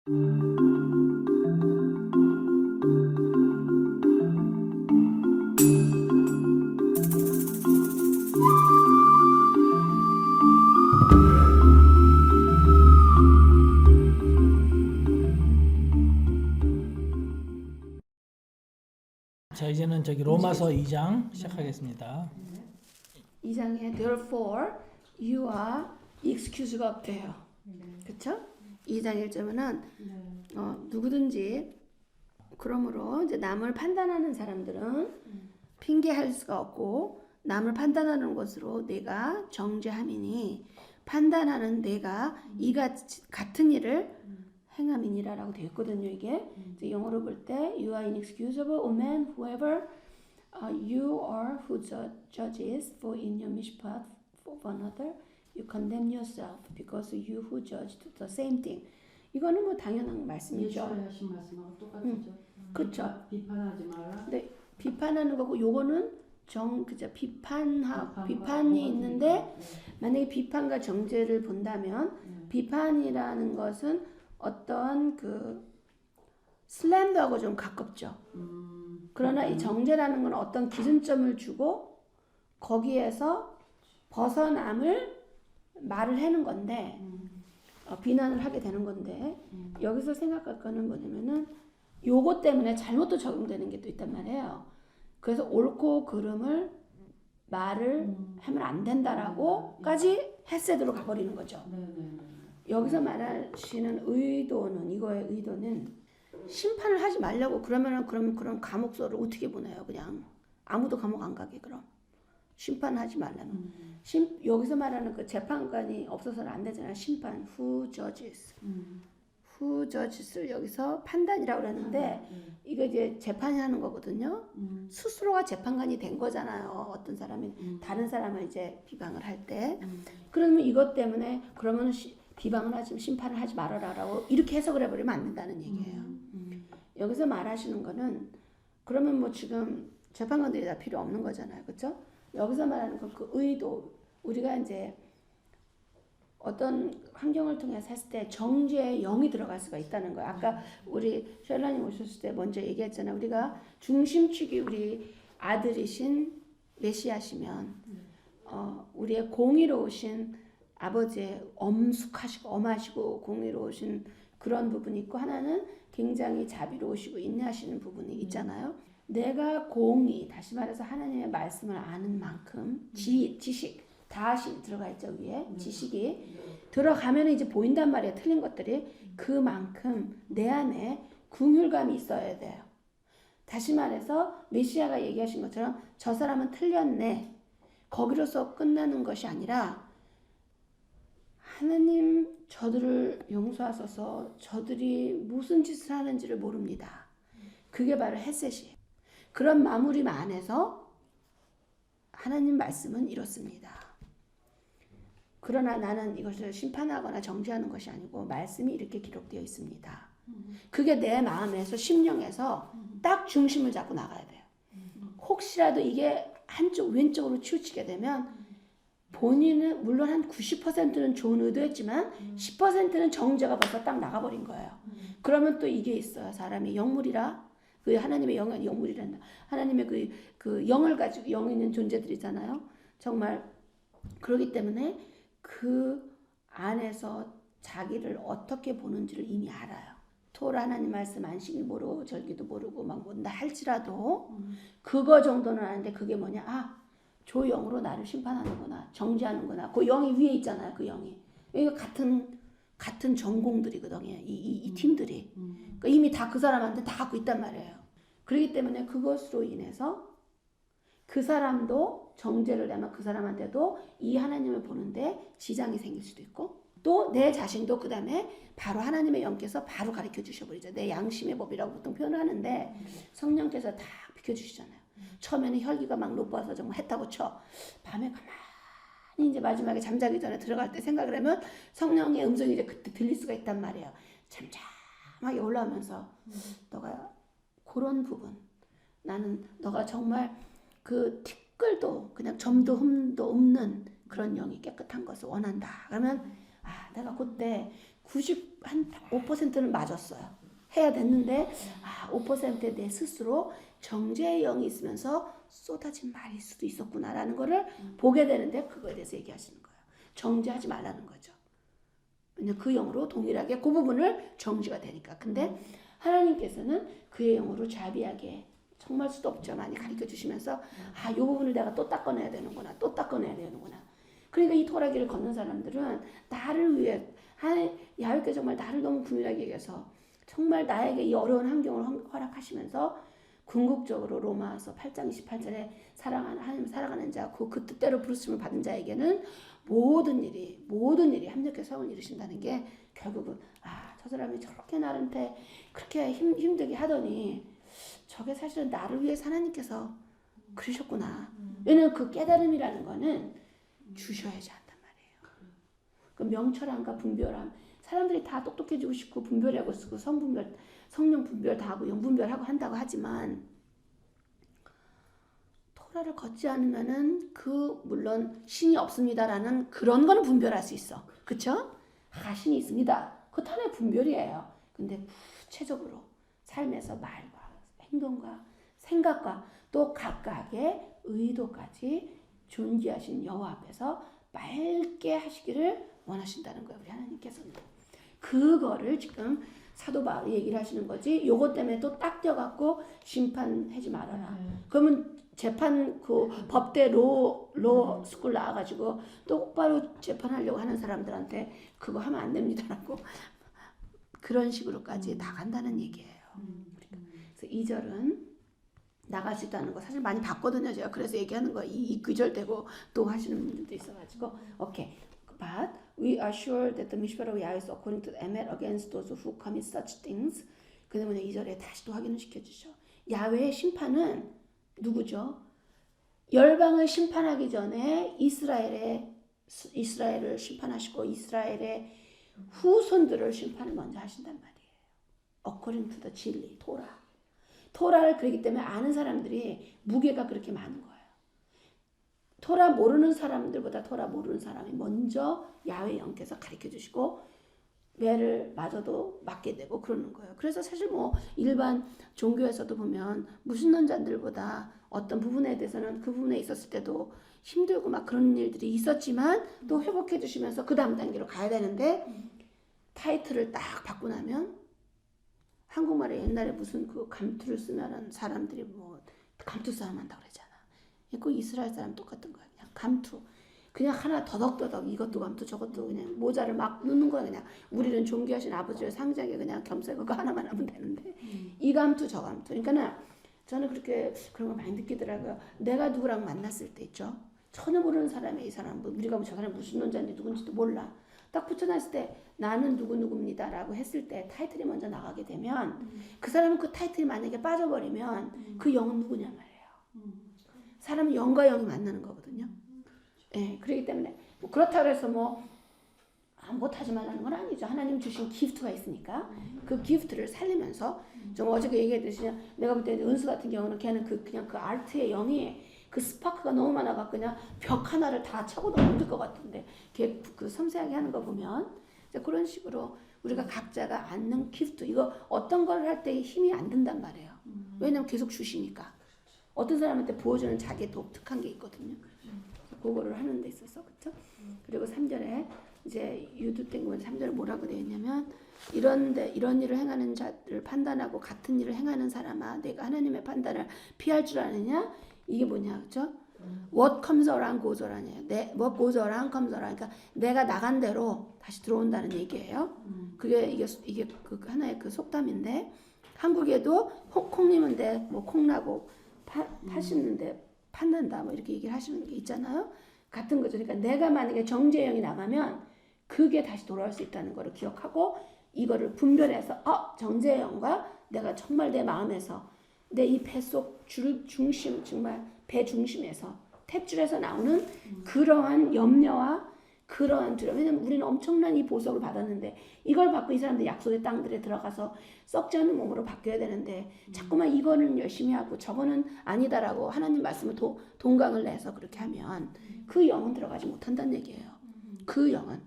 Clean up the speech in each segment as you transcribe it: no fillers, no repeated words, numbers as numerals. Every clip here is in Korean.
자, 이제는 저기 로마서 2장 시작하겠습니다. 2장에 therefore you are excuse가 없대요. 그렇죠? 2장 1절은 누구든지 그러므로 이제 남을 판단하는 사람들은 핑계할 수가 없고 남을 판단하는 것으로 내가 정죄함이니 판단하는 내가 이가 같은 일을 행함이니라라고 되어 있거든요. 이게 이제 영어로 볼 때 you are inexcusable, O man, whoever you are who judges, for in your mishpat for one another you condemn yourself because you who judged the same thing. 이거는 뭐 당연한 말씀이죠. 예수의 하신 말씀하고 똑같죠. 그렇죠. 비판하지 마라. 네, 비판하는 거고 요거는 그죠. 비판이 있는데 만약에 비판과 정죄를 본다면 비판이라는 것은 어떤 그 슬램더하고 좀 가깝죠. 그러나 이 정죄라는 건 어떤 기준점을 주고 거기에서 벗어남을 말을 하는 건데 비난을 하게 되는 건데 여기서 생각할 거는 뭐냐면은 요거 때문에 잘못도 적용되는 게 또 있단 말이에요. 그래서 옳고 그름을 말을 하면 안 된다라고까지 헤세드로 가버리는 거죠. 여기서 말하시는 의도는 이거의 의도는 심판을 하지 말라고 그러면 그런 감옥소를 어떻게 보내요? 그냥 아무도 감옥 안 가게 그럼 심판하지 말라는 여기서 말하는 그 재판관이 없어서는 안 되잖아요. 심판 who judges를 여기서 판단이라고 그러는데 이거 이제 재판이 하는 거거든요. 스스로가 재판관이 된 거잖아요. 어떤 사람이 다른 사람을 이제 비방을 할 때 그러면 이것 때문에 그러면 비방을 하지 심판을 하지 말아라라고 이렇게 해석을 해버리면 안 된다는 얘기예요. 여기서 말하시는 거는 그러면 뭐 지금 재판관들이 다 필요 없는 거잖아요. 그렇죠? 여기서 말하는 건 그 의도 우리가 이제 어떤 환경을 통해서 했을 때 정죄의 영이 들어갈 수가 있다는 거예요. 아까 우리 셜라님 오셨을 때 먼저 얘기했잖아요. 우리가 중심축이 우리 아들이신 메시아시면 우리의 공의로우신 아버지의 엄숙하시고 엄하시고 공의로우신 그런 부분이 있고 하나는 굉장히 자비로우시고 인내하시는 부분이 있잖아요. 내가 공의 다시 말해서 하나님의 말씀을 아는 만큼 지식 다시 들어가 있죠. 위에 지식이 들어가면 이제 보인단 말이에요. 틀린 것들이 그만큼 내 안에 긍휼감이 있어야 돼요. 다시 말해서 메시아가 얘기하신 것처럼 저 사람은 틀렸네 거기로서 끝나는 것이 아니라 하나님 저들을 용서하소서 저들이 무슨 짓을 하는지를 모릅니다. 그게 바로 헤셋이에요. 그런 마무리 안에서 하나님 말씀은 이렇습니다. 그러나 나는 이것을 심판하거나 정죄하는 것이 아니고 말씀이 이렇게 기록되어 있습니다. 그게 내 마음에서 심령에서 딱 중심을 잡고 나가야 돼요. 혹시라도 이게 한쪽 왼쪽으로 치우치게 되면 본인은 물론 한 90%는 좋은 의도였지만 10%는 정죄가 벌써 딱 나가버린 거예요. 그러면 또 이게 있어요. 사람이 영물이라 그 하나님의 영물이란다. 하나님의 그 영을 가지고 영 있는 존재들이잖아요. 정말 그렇기 때문에 그 안에서 자기를 어떻게 보는지를 이미 알아요. 토라 하나님 말씀 안식일 모르고 절기도 모르고 막 뭔다 할지라도 그거 정도는 아는데 그게 뭐냐? 저 영으로 나를 심판하는구나, 정죄하는구나. 그 영이 위에 있잖아요. 그 영이. 이거 같은 전공들이거든요. 이 팀들이. 그러니까 이미 다 그 사람한테 다 갖고 있단 말이에요. 그렇기 때문에 그것으로 인해서 그 사람도 정죄를 내면 그 사람한테도 이 하나님을 보는데 지장이 생길 수도 있고 또 내 자신도 그 다음에 바로 하나님의 영께서 바로 가르쳐 주셔버리죠. 내 양심의 법이라고 보통 표현을 하는데 성령께서 다 비켜주시잖아요. 처음에는 혈기가 막 높아서 정말 했다고 쳐. 밤에 가만히 이제 마지막에 잠자기 전에 들어갈 때 생각을 하면 성령의 음성이 이제 그때 들릴 수가 있단 말이에요. 잠잠하게 올라오면서 너가 그런 부분 나는 너가 정말 그 티끌도 그냥 점도 흠도 없는 그런 영이 깨끗한 것을 원한다. 그러면 내가 그때 한 5%는 맞았어요. 해야 됐는데 5%에 내 스스로 정죄의 영이 있으면서 쏟아진 말일 수도 있었구나라는 거를 보게 되는데 그거에 대해서 얘기하시는 거예요. 정죄하지 말라는 거죠. 왜냐면 그 영으로 동일하게 그 부분을 정죄가 되니까. 근데 하나님께서는 그의 영으로 자비하게 정말 수도 없죠. 많이 가르쳐 주시면서 이 부분을 내가 또 닦아내야 되는구나. 또 닦아내야 되는구나. 그러니까 이 토라기를 걷는 사람들은 나를 위해 야훼께 정말 나를 너무 궁일하게 얘기해서 정말 나에게 이 어려운 환경을 허락하시면서 궁극적으로 로마서 8장 28절에 하나님 사랑하는 자 그 뜻대로 부르심을 받은 자에게는 모든 일이 합력해서 성을 이루신다는 게 결국은 저 사람이 저렇게 나한테 그렇게 힘들게 하더니 저게 사실은 나를 위해서 하나님께서 그러셨구나. 왜냐면 그 깨달음이라는 거는 주셔야지 한단 말이에요. 그 명철함과 분별함. 사람들이 다 똑똑해지고 싶고 분별하고 쓰고 성령 분별 다 하고 영 분별하고 한다고 하지만 토라를 걷지 않으면은 물론 신이 없습니다라는 그런 거는 분별할 수 있어. 그쵸? 신이 있습니다. 그것 하나의 분별이에요. 근데 구체적으로 삶에서 말과 행동과 생각과 또 각각의 의도까지 존귀하신 여호와 앞에서 맑게 하시기를 원하신다는 거예요. 우리 하나님께서는. 그거를 지금 사도 바울이 얘기를 하시는 거지. 요것 때문에 또 딱 떼어갖고 심판하지 말아라. 그러면 재판 법대 로 스쿨 나와가지고 똑바로 재판하려고 하는 사람들한테 그거 하면 안 됩니다라고 그런 식으로까지 나간다는 얘기예요. 그래서 2절은 나갈 수 있다는 거 사실 많이 봤거든요. 제가 그래서 얘기하는 거 이 구절되고 또 하시는 분들도 있어가지고 오케이. But we are sure that the mishpat of Yahweh is according to the emet against those who commit such things. 그 다음에 2절에 다시 또 확인을 시켜주죠. 야훼의 심판은 누구죠? 열방을 심판하기 전에 이스라엘을 심판하시고 이스라엘의 후손들을 심판을 먼저 하신단 말이에요. According to the 진리, 토라를 그러기 때문에 아는 사람들이 무게가 그렇게 많은 거예요. 토라 모르는 사람들보다 토라 모르는 사람이 먼저 야훼 영께서 가르쳐 주시고 매를 맞아도 맞게 되고 그러는 거예요. 그래서 사실 일반 종교에서도 보면 무신론자들보다 어떤 부분에 대해서는 그 부분에 있었을 때도 힘들고 막 그런 일들이 있었지만 또 회복해 주시면서 그 다음 단계로 가야 되는데 타이틀을 딱 받고 나면 한국말에 옛날에 무슨 그 감투를 쓰면은 사람들이 감투 싸움 한다고 그러잖아. 그 이스라엘 사람 똑같은 거야. 그냥 감투. 그냥 하나 더덕더덕 이것도 감투 저것도 그냥 모자를 막 넣는 거야. 그냥 우리는 존귀하신 아버지를 상징하게 그냥 겸사에 그거 하나만 하면 되는데 이 감투 저 감투. 그러니까 저는 그렇게 그런 걸 많이 느끼더라고요. 내가 누구랑 만났을 때 있죠. 전혀 모르는 사람이 이 사람 우리가 저 사람이 무슨 논자인지 누군지도 몰라. 딱 붙여놨을 때 나는 누구입니다 라고 했을 때 타이틀이 먼저 나가게 되면 그 사람은 그 타이틀이 만약에 빠져버리면 그 영은 누구냐 말이에요. 사람은 영과 영이 만나는 거거든요. 예, 그렇기 때문에 그렇다고 해서 못하지 말라는 건 아니죠. 하나님 주신 기프트가 있으니까 그 기프트를 살리면서 좀 어저께 얘기했듯이 내가 볼 때 은수 같은 경우는 걔는 그냥 그 아트의 영이 그 스파크가 너무 많아갖고 그냥 벽 하나를 다 차고도 힘들 것 같은데 걔 그 섬세하게 하는 거 보면 그런 식으로 우리가 각자가 앉는 기프트 이거 어떤 걸 할 때 힘이 안 든단 말이에요. 왜냐면 계속 주시니까. 어떤 사람한테 보여주는 자기의 독특한 게 있거든요. 그거를 하는 데 있어서 그렇죠? 그리고 3절에 이제 유두땡 3절에 뭐라고 되어 있냐면 이런 일을 행하는 자들을 판단하고 같은 일을 행하는 사람아 내가 하나님의 판단을 피할 줄 아느냐? 이게 뭐냐 그렇죠? What comes around goes around. What goes around comes around. 그러니까 내가 나간 대로 다시 들어온다는 얘기예요. 이게 그 하나의 그 속담인데 한국에도 콩 님은데 콩나고 파시는데 판단다 이렇게 얘기를 하시는 게 있잖아요. 같은 거죠. 그러니까 내가 만약에 정죄형이 나가면 그게 다시 돌아올 수 있다는 거를 기억하고 이거를 분별해서 정죄형과 내가 정말 내 마음에서 내 이 뱃속 중심 정말 배 중심에서 탯줄에서 나오는 그러한 염려와 그러한 두려움. 왜냐면 우리는 엄청난 이 보석을 받았는데 이걸 받고 이 사람들 약속의 땅들에 들어가서 썩지 않는 몸으로 바뀌어야 되는데 자꾸만 이거는 열심히 하고 저거는 아니다라고 하나님 말씀을 동강을 내서 그렇게 하면 그 영은 들어가지 못한다는 얘기예요. 그 영은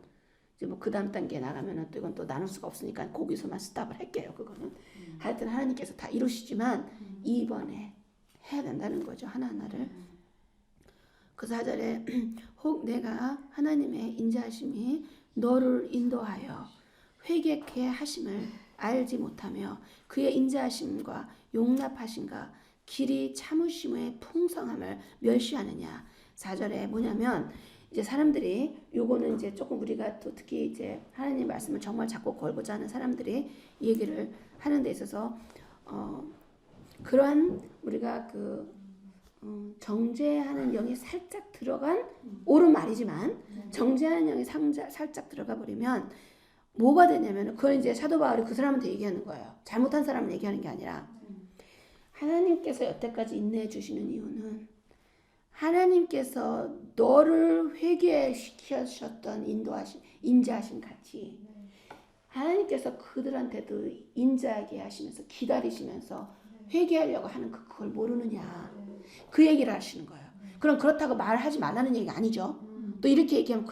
이제 뭐 그 다음 단계 나가면은 또 이건 또 나눌 수가 없으니까 거기서만 스탑을 할게요. 그거는 하여튼 하나님께서 다 이루시지만 이번에 해야 된다는 거죠. 하나하나를. 그 4절에 혹 내가 하나님의 인자하심이 너를 인도하여 회개케 하심을 알지 못하며 그의 인자하심과 용납하심과 길이 참으심의 풍성함을 멸시하느냐. 4절에 뭐냐면 이제 사람들이 요거는 이제 조금 우리가 또 특히 이제 하나님 말씀을 정말 자꾸 걸고자 하는 사람들이 얘기를 하는 데 있어서 그러한 우리가 정죄하는 영이 살짝 들어간 옳은 말이지만 정죄하는 영이 살짝 들어가 버리면 뭐가 되냐면 그걸 이제 사도 바울이 그 사람한테 얘기하는 거예요. 잘못한 사람을 얘기하는 게 아니라 하나님께서 여태까지 인내해 주시는 이유는 하나님께서 너를 회개시키셨던 인자하심 같이 하나님께서 그들한테도 인자하게 하시면서 기다리시면서 회개하려고 하는 그걸 모르느냐. 그 얘기를 하시는 거예요. 그럼 그렇다고 말하지 말라는 얘기가 아니죠. 또 이렇게 얘기하면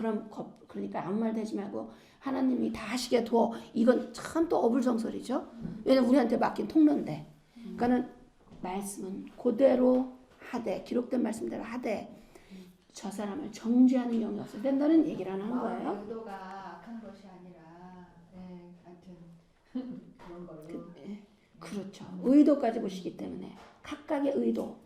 그러니까 아무 말도 하지 말고 하나님이 다 하시게 둬. 이건 참 또 어불성설이죠. 왜냐면 우리한테 맡긴 통로인데. 그러니까는 말씀은 그대로 하되 기록된 말씀대로 하되 저 사람을 정죄하는 영이 없어야 된다는 얘기를 하는 거예요. 의도가 악한 것이 아니라 하여튼 그런 걸로. 그렇죠. 의도까지 보시기 때문에 각각의 의도.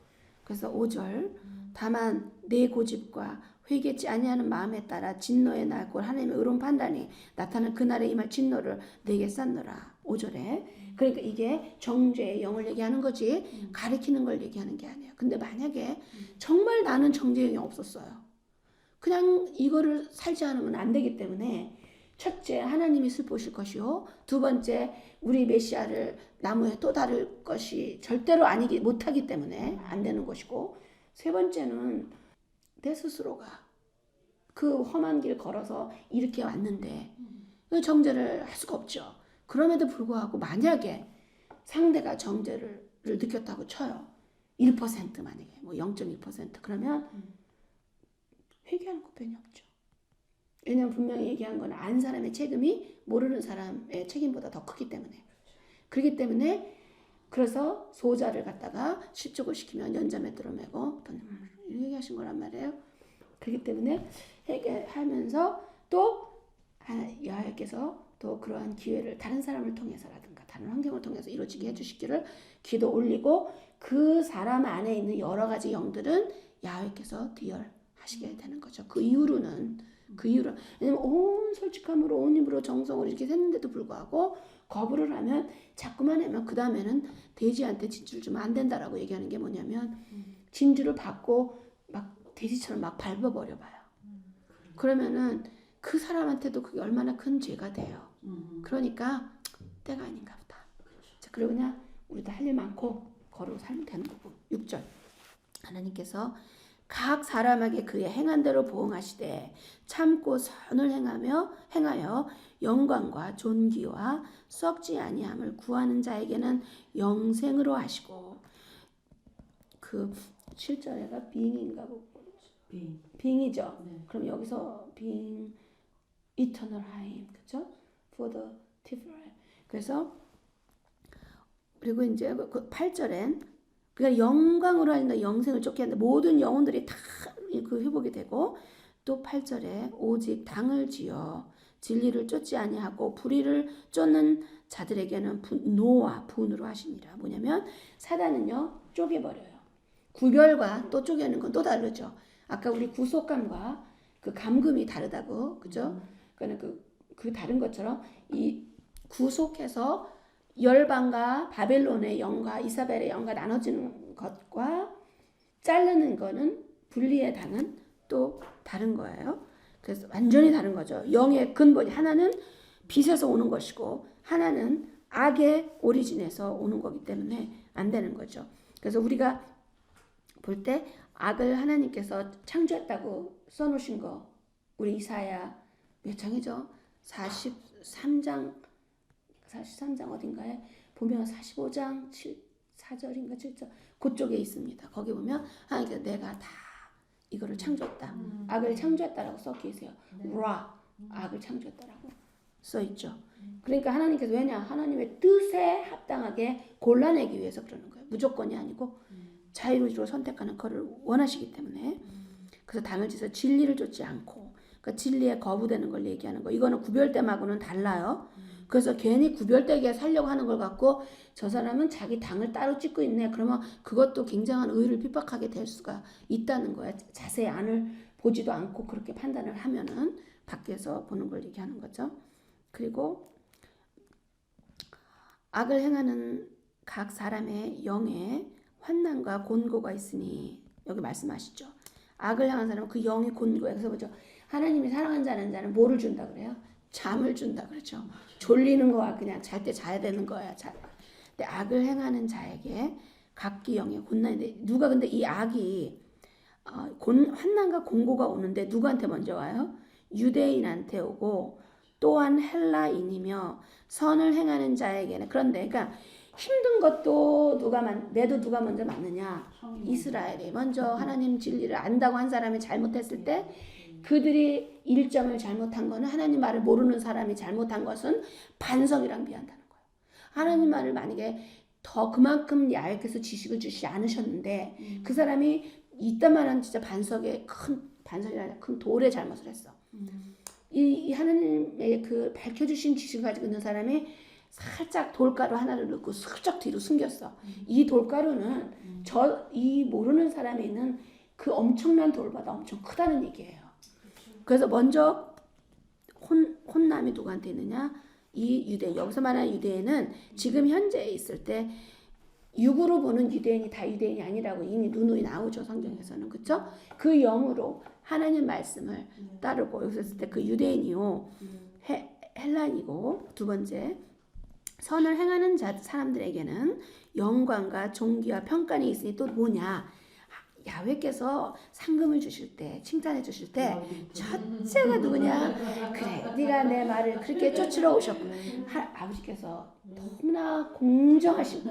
그래서 5절 다만 내 고집과 회개치 아니하는 마음에 따라 진노의 날 곧 하나님의 의로운 판단이 나타나는 그날에 임할 진노를 내게 쌓노라. 5절에 그러니까 이게 정죄의 영을 얘기하는 거지 가리키는 걸 얘기하는 게 아니에요. 근데 만약에 정말 나는 정죄의 영이 없었어요. 그냥 이거를 살지 않으면 안 되기 때문에 첫째 하나님이 슬퍼하실 것이요. 두 번째 우리 메시아를 나무에 또 다룰 것이 절대로 못하기 때문에 안 되는 것이고 세 번째는 내 스스로가 그 험한 길 걸어서 이렇게 왔는데 정죄를 할 수가 없죠. 그럼에도 불구하고 만약에 상대가 정죄를 느꼈다고 쳐요. 1% 만약에 뭐 0.1% 그러면 회개하는 거 변이 없죠. 왜냐하면 분명히 얘기한 건 안 사람의 책임이 모르는 사람의 책임보다 더 크기 때문에. 그렇기 때문에 그래서 소자를 갖다가 실족을 시키면 연자매 들어매고 이렇게 얘기하신 거란 말이에요. 그렇기 때문에 회개하면서 또 여호와께서 또 그러한 기회를 다른 사람을 통해서라든가 다른 환경을 통해서 이루어지게 해주시기를 기도 올리고 그 사람 안에 있는 여러 가지 영들은 야훼께서 디얼하시게 되는 거죠. 그 이후로는 왜냐면 온 솔직함으로 온 힘으로 정성으로 이렇게 했는데도 불구하고 거부를 하면 자꾸만 하면 그 다음에는 돼지한테 진주를 주면 안 된다라고 얘기하는 게 뭐냐면 진주를 받고 막 돼지처럼 막 밟아버려 봐요. 그러면은 그 사람한테도 그게 얼마나 큰 죄가 돼요. 그러니까 때가 아닌가 보다. 자, 그리고 그냥 우리도 할 일 많고 걸어 살면 되는 거고. 6절 하나님께서 각 사람에게 그의 행한 대로 보응하시되 참고 선을 행하여 영광과 존귀와 썩지 아니함을 구하는 자에게는 영생으로 하시고 그 7절에가 빙인가 보고 빙이죠. 네. 그럼 여기서 빙 eternal high 그죠? for the different 그래서 그리고 이제 그 8절엔 그러니까 영광으로 하신다. 영생을 쫓게 한다. 모든 영혼들이 다 그 회복이 되고 또 8절에 오직 당을 지어 진리를 쫓지 아니하고 불의를 쫓는 자들에게는 노와 분으로 하시니라. 뭐냐면 사단은요 쪼개버려요. 구별과 또 쪼개는 건 또 다르죠. 아까 우리 구속감과 그 감금이 다르다고 그죠? 그러니까 그 다른 것처럼 이 구속해서 열방과 바벨론의 영과 이사벨의 영과 나눠지는 것과 자르는 거는 분리의 당은 또 다른 거예요. 그래서 완전히 다른 거죠. 영의 근본이 하나는 빛에서 오는 것이고 하나는 악의 오리진에서 오는 거기 때문에 안 되는 거죠. 그래서 우리가 볼 때 악을 하나님께서 창조했다고 써놓으신 거 우리 이사야 몇 장이죠? 43장 어딘가에 보면 45장 4절인가 7절 그쪽에 있습니다. 거기 보면 하나님께서 내가 다 이거를 창조했다. 악을 창조했다라고 써 계세요. 라 악을 창조했다라고 써 있죠. 그러니까 하나님께서 왜냐? 하나님의 뜻에 합당하게 골라내기 위해서 그러는 거예요. 무조건이 아니고 자유로 선택하는 것을 원하시기 때문에. 그래서 단을 지서 진리를 쫓지 않고, 그러니까 진리에 거부되는 걸 얘기하는 거. 이거는 구별됨하고는 달라요. 그래서 괜히 구별되게 살려고 하는 걸 갖고 저 사람은 자기 당을 따로 찍고 있네. 그러면 그것도 굉장한 의를 핍박하게 될 수가 있다는 거야. 자세히 안을 보지도 않고 그렇게 판단을 하면은 밖에서 보는 걸 얘기하는 거죠. 그리고 악을 행하는 각 사람의 영에 환난과 곤고가 있으니, 여기 말씀하시죠. 악을 향한 사람은 그 영이 곤고해. 그래서 뭐죠? 하나님이 사랑하는 자는 뭐를 준다 그래요? 잠을 준다 그러죠. 졸리는 거와 그냥 잘 때 자야 되는 거야. 근데 악을 행하는 자에게 각기 영의 곤난인데, 누가 근데 이 악이 환난과 곤고가 오는데 누구한테 먼저 와요? 유대인한테 오고 또한 헬라인이며 선을 행하는 자에게는. 그런데 그러니까 힘든 것도 매도 누가 먼저 맞느냐? 이스라엘이 먼저 하나님 진리를 안다고 한 사람이 잘못했을 때 그들이 일정을 잘못한 거는, 하나님 말을 모르는 사람이 잘못한 것은 반석이랑 비한다는 거예요. 하나님 말을 만약에 더 그만큼 얇게 해서 지식을 주시지 않으셨는데 그 사람이 이따만한 진짜 반석이라 큰 돌에 잘못을 했어. 이 하나님의 그 밝혀주신 지식을 가지고 있는 사람이 살짝 돌가루 하나를 넣고 슬쩍 뒤로 숨겼어. 이 돌가루는 이 모르는 사람이 있는 그 엄청난 돌보다 엄청 크다는 얘기예요. 그래서 먼저 혼남이 누구한테 있느냐? 이 유대인. 여기서 말하는 유대인은 지금 현재에 있을 때 육으로 보는 유대인이 다 유대인이 아니라고 이미 누누이 나오죠. 성경에서는. 그렇죠? 그 영으로 하나님 말씀을 따르고, 여기서 했을 때 그 유대인이요 헬란이고, 두 번째 선을 행하는 사람들에게는 영광과 존귀와 평간이 있으니 또 뭐냐? 야훼께서 상금을 주실 때, 칭찬해 주실 때 첫째가 누구냐? 그래, 네가 내 말을 그렇게 쫓으러 오셨고, 아버지께서 너무나 공정하신,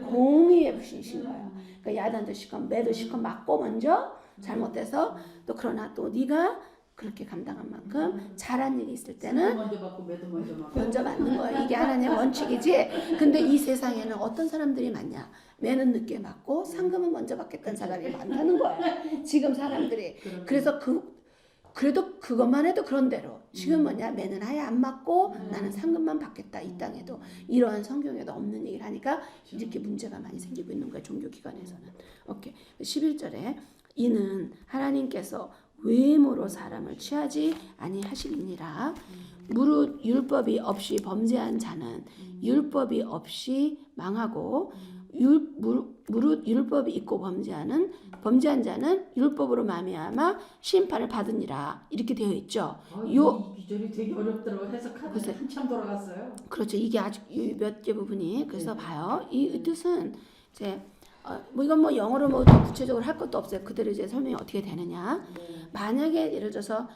공의의 분이신 거예요. 그러니까 야단도 시컷 매도 시컷 맞고 먼저 잘못돼서, 또 그러나 또 네가 그렇게 감당한 만큼 잘한 일이 있을 때는 먼저 받고 매도 먼저 맞는 거야. 이게 하나님의 원칙이지. 근데 이 세상에는 어떤 사람들이 많냐? 매는 늦게 맞고 상금은 먼저 받겠다는 사람이 많다는 거야. 지금 사람들이. 그래서 그래도 그것만 해도 그런 대로. 지금 뭐냐? 매는 아예 안 맞고 나는 상금만 받겠다. 이 땅에도. 이러한 성경에도 없는 얘기를 하니까 이렇게 문제가 많이 생기고 있는 거야. 종교기관에서는. 오케이. 11절에 이는 하나님께서 외모로 사람을 취하지 아니하시니라. 무릇 율법이 없이 범죄한 자는 율법이 없이 망하고, 무릇 율법이 있고 범죄한 자는 율법으로 말미암아 심판을 받으니라. 이렇게 되어 있죠. 이 구절이 되게 어렵더라고. 해석하는데 한참 돌아갔어요. 그렇죠. 이게 아직 몇 개 부분이. 그래서 봐요. 이 뜻은 이제 이건 영어로 더 구체적으로 할 것도 없어요. 그대로 이제 설명이 어떻게 되느냐. 만약에 예를 들어서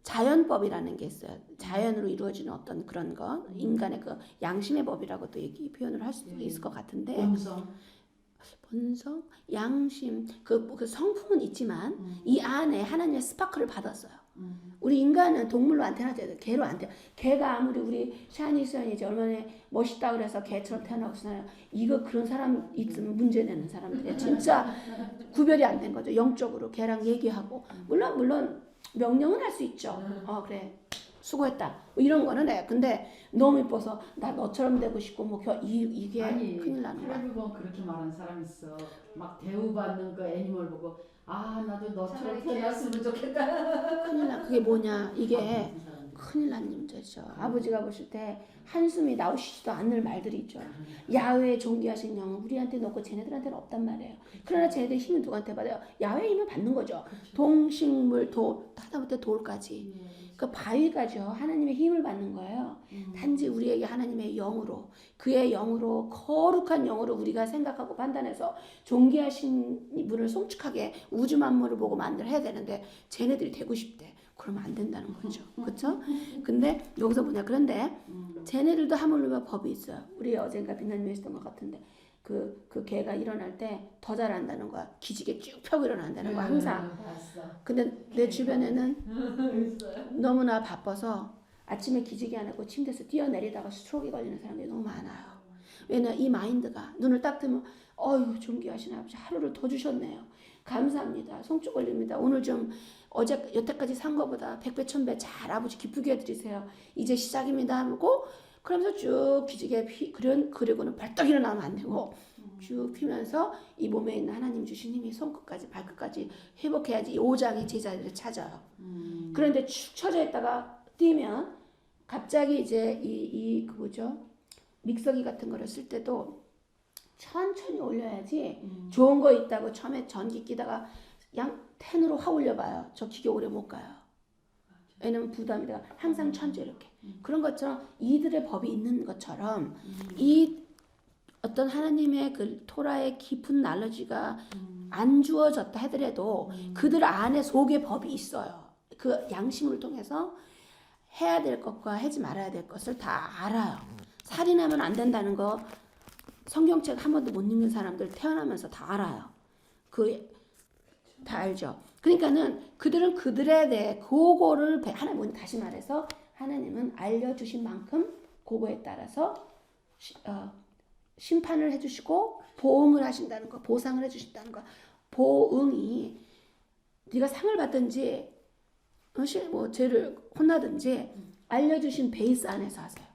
자연법이라는 게 있어요. 자연으로 이루어지는 어떤 그런 거, 인간의 그 양심의 법이라고 또 표현을 할 수 있을 것 같은데, 본성, 양심, 그 성품은 있지만 이 안에 하나님의 스파크를 받았어요. 우리 인간은 동물로 안 태어났대요. 개로 안 태어. 개가 아무리 우리 샤니스연이 이제 얼마나 멋있다 그래서 개처럼 태어나고 있으나, 이거 그런 사람 있으면 문제 내는 사람들이에요. 진짜 구별이 안 된 거죠. 영적으로 개랑 얘기하고, 물론 명령은 할 수 있죠. 그래 수고했다 이런 거는 해. 근데 너무 이뻐서 나 너처럼 되고 싶고 이게 큰일 나는 거야. 텔레비 보면 그렇게 말하는 사람 있어. 막 대우받는 거 애니멀 보고 나도 너처럼 태어났으면 좋겠다. 큰일 나. 그게 뭐냐? 이게 큰일 난 문제죠. 아버지가 보실 때 한숨이 나오시지도 않을 말들이 있죠. 야훼의 존귀하신 영은 우리한테 놓고 쟤네들한테는 없단 말이에요. 그러나 쟤네들 힘은 누구한테 받아요? 야훼의 힘을 받는 거죠. 동식물, 하다못해 돌까지. 그 바위가죠. 하나님의 힘을 받는 거예요. 단지 우리에게 하나님의 영으로, 그의 영으로, 거룩한 영으로 우리가 생각하고 판단해서 존귀하신 분을 송축하게 우주 만물을 보고 해야 되는데 쟤네들이 되고 싶대. 그러면 안 된다는 거죠. 그렇죠? 근데 여기서 뭐냐? 그런데 쟤네들도 하물며 법이 있어요. 우리 어젠가 빛나님에 있었던 것 같은데 그 개가 일어날 때 더 잘한다는 거야. 기지개 쭉 펴고 일어난다는 거야 항상. 봤어. 근데 내 주변에는 너무나 바빠서 아침에 기지개 안 하고 침대에서 뛰어내리다가 스트로크에 걸리는 사람들이 너무 많아요. 왜냐면 이 마인드가 눈을 딱 뜨면 어휴 존귀하신 아버지 하루를 더 주셨네요. 감사합니다. 송축 올립니다. 오늘 좀 어제 여태까지 산 거보다 100배 1000배 잘 아버지 기쁘게 해드리세요. 이제 시작입니다 하고 그러면서 쭉 기지개 그리고는 벌떡 일어나면 안 되고 쭉 피면서 이 몸에 있는 하나님 주신 힘이 손끝까지 발끝까지 회복해야지 이 오장이 제자리를 찾아요. 그런데 축 처져 있다가 뛰면 갑자기 이제 그 뭐죠? 믹서기 같은 거를 쓸 때도 천천히 올려야지 좋은 거 있다고 처음에 전기 끼다가 텐으로 확 올려봐요. 저 기계 오래 못 가요. 왜냐면 부담이 돼가 항상 천천히 이렇게 그런 것처럼 이들의 법이 있는 것처럼 이 어떤 하나님의 그 토라의 깊은 날러지가 안 주어졌다 하더라도 그들 안에 속의 법이 있어요. 그 양심을 통해서 해야 될 것과 하지 말아야 될 것을 다 알아요. 살인하면 안 된다는 거 성경책 한 번도 못 읽는 사람들 태어나면서 다 알아요. 다 알죠. 그러니까는 그들은 그들에 대해 그거를 하나님 다시 말해서 하나님은 알려주신 만큼 그거에 따라서 심판을 해주시고 보응을 하신다는 거, 보상을 해주신다는 거. 보응이 네가 상을 받든지 뭐 죄를 혼나든지 알려주신 베이스 안에서 하세요.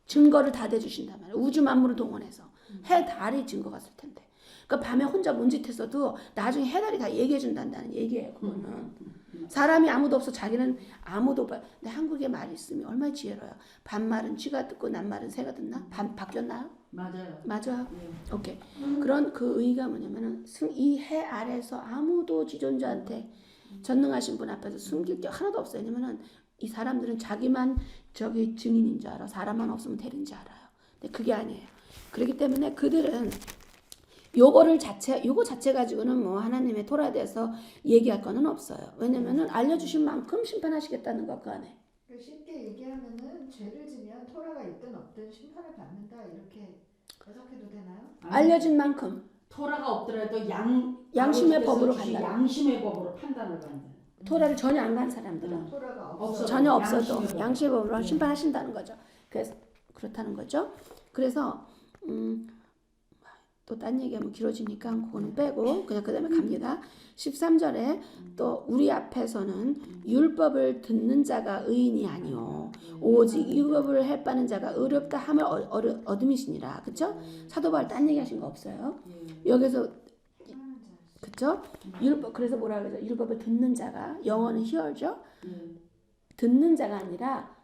증거를 다 대주신단 말이에요. 우주 만물을 동원해서 해달이 증거가 있을 텐데. 그러니까 밤에 혼자 뭔짓했어도 나중에 해달이 다 얘기해준다는 얘기예요. 그거는 사람이 아무도 없어 자기는 아무도 없어요. 근데 한국에 말이 있으면 얼마나 지혜로워요. 반말은 쥐가 듣고 낱말은 새가 듣나? 바뀌었나요? 맞아요. 맞아요. 네. 오케이. 그런 그 의의가 뭐냐면은 이 해 아래에서 아무도 지존자한테 전능하신 분 앞에서 숨길 게 하나도 없어요. 왜냐면은 이 사람들은 자기만 저기 증인인 줄 알아. 사람만 없으면 되는 줄 알아요. 근데 그게 아니에요. 그렇기 때문에 그들은 요거 자체 가지고는 뭐 하나님의 토라에 대해서 얘기할 거는 없어요. 왜냐면은 알려주신 만큼 심판하시겠다는 것 그 안에. 쉽게 얘기하면은 죄를 지면 토라가 있든 없든 심판을 받는다 이렇게 해석해도 되나요? 알려진 만큼 토라가 없더라도 양심의 아버지께서 법으로 주신 간다. 양심의 법으로 판단을 받는다. 토라를 전혀 안 간 사람들은 토라가 없어도. 전혀 없어도 양심의 양심의 법으로 네. 심판하신다는 거죠. 그래서 그렇다는 거죠. 그래서 또 딴 얘기하면 길어지니까 그거는 빼고 그냥 그 다음에 갑니다. 13절에 또 우리 앞에서는 율법을 듣는 자가 의인이 아니요 오직 율법을 헬바는 자가 의롭다 함을 얻음이시니라. 그쵸? 사도 바울 딴 얘기하신 거 없어요. 여기서 그쵸? 율법 그래서 뭐라 그러죠? 율법을 듣는 자가 영어는 hear죠. 듣는 자가 아니라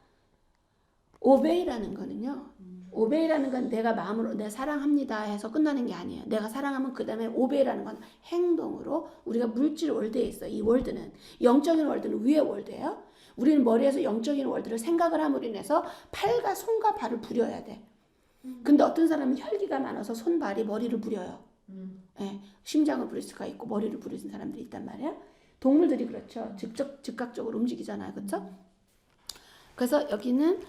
오베이라는 거는요. 오베이라는 건 내가 마음으로 내 사랑합니다 해서 끝나는 게 아니에요. 내가 사랑하면 그 다음에 오베이라는 건 행동으로 우리가 물질 월드에 있어. 이 월드는 영적인 월드는 위의 월드예요. 우리는 머리에서 영적인 월드를 생각을 함으로 인해서 팔과 손과 발을 부려야 돼. 근데 어떤 사람은 혈기가 많아서 손, 발이 머리를 부려요. 예, 심장을 부릴 수가 있고 머리를 부리는 사람들이 있단 말이야. 동물들이 그렇죠. 즉각적으로 움직이잖아요. 그렇죠? 그래서 여기는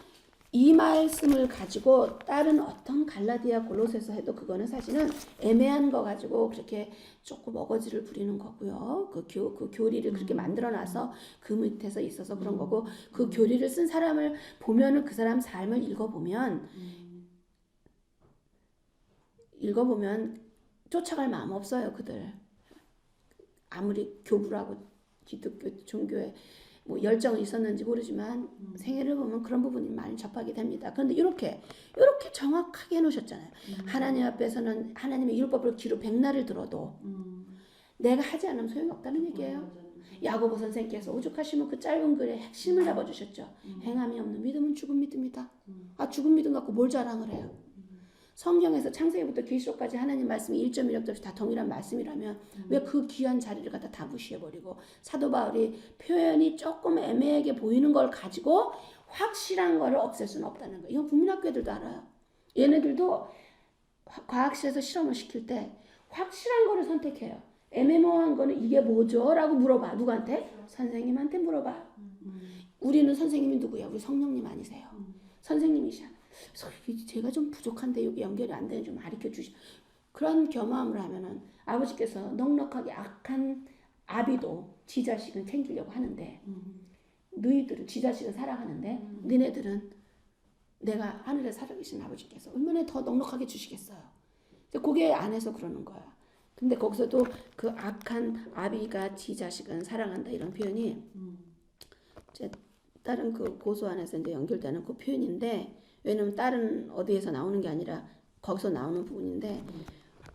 이 말씀을 가지고 다른 어떤 갈라디아 골로새서 해도 그거는 사실은 애매한 거 가지고 그렇게 조금 어거지를 부리는 거고요. 그 교리를 그렇게 만들어놔서 그 밑에서 있어서 그런 거고 그 교리를 쓴 사람을 보면은 그 사람 삶을 읽어보면 쫓아갈 마음 없어요. 그들 아무리 교부라고 기독교 종교에 뭐 열정이 있었는지 모르지만 생애를 보면 그런 부분이 많이 접하게 됩니다. 그런데 이렇게 정확하게 해놓으셨잖아요. 하나님 앞에서는 하나님의 율법을 귀로 백날을 들어도 내가 하지 않으면 소용이 없다는 얘기예요. 야고보 선생님께서 오죽하시면 그 짧은 글에 핵심을 잡아주셨죠. 행함이 없는 믿음은 죽은 믿음이다. 아 죽은 믿음 갖고 뭘 자랑을 해요. 성경에서 창세기부터 계시록까지 하나님 말씀이 1.1점 없이 다 동일한 말씀이라면 왜 그 귀한 자리를 갖다 다 무시해버리고 사도 바울이 표현이 조금 애매하게 보이는 걸 가지고 확실한 거를 없앨 수는 없다는 거예요. 이건 국민학교 애들도 알아요. 얘네들도 과학실에서 실험을 시킬 때 확실한 거를 선택해요. 애매모호한 거는 이게 뭐죠? 라고 물어봐. 누구한테? 선생님한테 물어봐요. 우리는 선생님이 누구야? 우리 성령님 아니세요? 선생님이시야. 제가 좀 부족한데 여기 연결이 안 되는 좀 가르쳐 주시. 그런 겸함을 하면은 아버지께서 넉넉하게 악한 아비도 지 자식은 챙기려고 하는데 너희들은 지 자식은 사랑하는데 너네들은 내가 하늘에 살아계신 아버지께서 얼마나 더 넉넉하게 주시겠어요. 그게 안에서 그러는 거야. 근데 거기서도 그 악한 아비가 지 자식은 사랑한다 이런 표현이 이제 다른 그 고소 안에서 이제 연결되는 그 표현인데 왜냐면 다른 어디에서 나오는 게 아니라 거기서 나오는 부분인데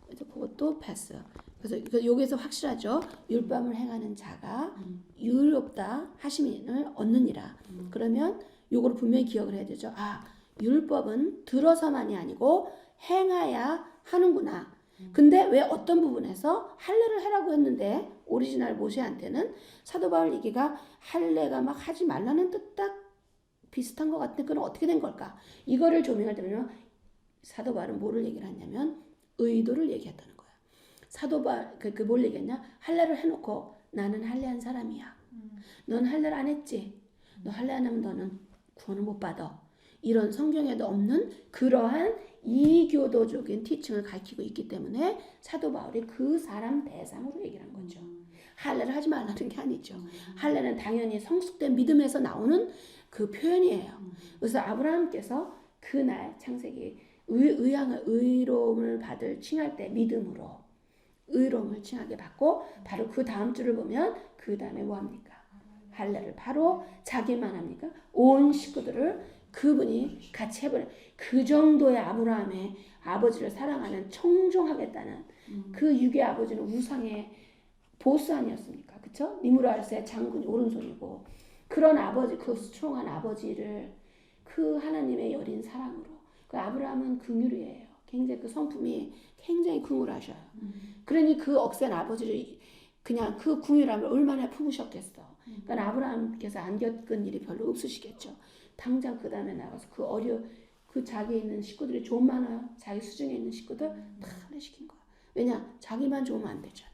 그래서 그것도 패스. 그래서 여기서 확실하죠. 율법을 행하는 자가 유롭다 하심을 얻느니라. 그러면 요거를 분명히 기억을 해야 되죠. 아, 율법은 들어서만이 아니고 행해야 하는구나. 근데 왜 어떤 부분에서 할례를 하라고 했는데 오리지널 모세한테는 사도 바울 얘기가 할례가 막 하지 말라는 뜻 딱 비슷한 것 같은데 그건 어떻게 된 걸까? 이거를 조명할 때면 사도 바울은 뭐를 얘기를 하냐면 의도를 얘기했다는 거야. 사도 바울 뭘 얘기했냐? 할례를 해놓고 나는 할례한 사람이야. 넌 할례를 안 했지? 너 할례 안 하면 너는 구원을 못 받아. 이런 성경에도 없는 그러한 이교도적인 티칭을 가르치고 있기 때문에 사도 바울이 그 사람 대상으로 얘기를 한 거죠. 할례를 하지 말라는 게 아니죠. 할례는 당연히 성숙된 믿음에서 나오는 그 표현이에요. 그래서 아브라함께서 그날 창세기 의로움을 받을 칭할 때 믿음으로 의로움을 칭하게 받고 바로 그 다음 줄을 보면 그 다음에 뭐합니까? 할례를 바로 자기만 합니까? 온 식구들을 그분이 같이 해버려. 그 정도의 아브라함의 아버지를 사랑하는 청종하겠다는 그 육의 아버지는 우상의 보스 아니었습니까? 그쵸? 니무라스의 장군이 오른손이고 그런 아버지, 그 수총한 아버지를 그 하나님의 여린 사랑으로 그 아브라함은 긍휼이에요. 굉장히 그 성품이 굉장히 긍휼하셔요. 그러니 그 억센 아버지를 그냥 그 긍휼함을 얼마나 품으셨겠어. 그러니까 아브라함께서 안 겪은 일이 별로 없으시겠죠. 당장 그 다음에 나가서 그 자기에 있는 식구들이 좀 많아요. 자기 수중에 있는 식구들 다 할례시킨 거야. 왜냐? 자기만 좋으면 안 되잖아요.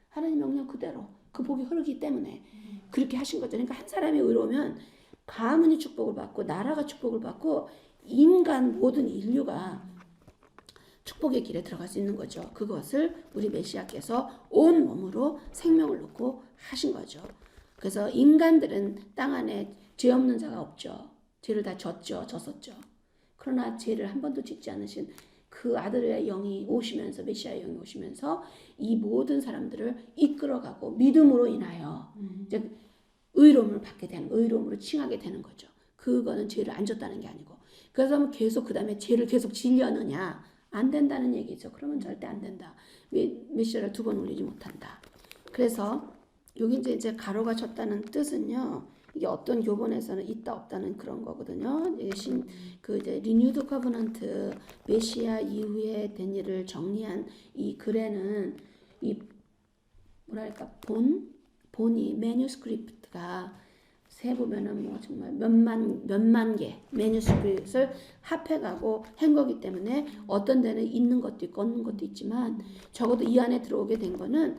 하나님 명령 그대로 그 복이 흐르기 때문에 그렇게 하신 거죠. 그러니까 한 사람이 의로우면 가문이 축복을 받고 나라가 축복을 받고 인간 모든 인류가 축복의 길에 들어갈 수 있는 거죠. 그것을 우리 메시아께서 온 몸으로 생명을 놓고 하신 거죠. 그래서 인간들은 땅 안에 죄 없는 자가 없죠. 죄를 다 졌었죠. 그러나 죄를 한 번도 짓지 않으신 그 아들의 영이 오시면서 메시아의 영이 오시면서 이 모든 사람들을 이끌어가고 믿음으로 인하여 이제 의로움을 받게 되는 의로움으로 칭하게 되는 거죠. 그거는 죄를 안 졌다는 게 아니고 그래서 계속 그 다음에 죄를 계속 지려느냐 안 된다는 얘기죠. 그러면 절대 안 된다. 메시아를 2번 올리지 못한다. 그래서 여기 이제 가로가 쳤다는 뜻은요. 이게 어떤 교본에서는 있다 없다는 그런 거거든요. 그 이제 리뉴드 커버넌트 메시아 이후에 된 일을 정리한 이 글에는 이 뭐랄까 본이 매뉴스크립트가 세 보면은 뭐 정말 몇만 개 매뉴스크립트를 합해가고 한 거기 때문에 어떤 데는 있는 것도 있고 없는 것도 있지만 적어도 이 안에 들어오게 된 거는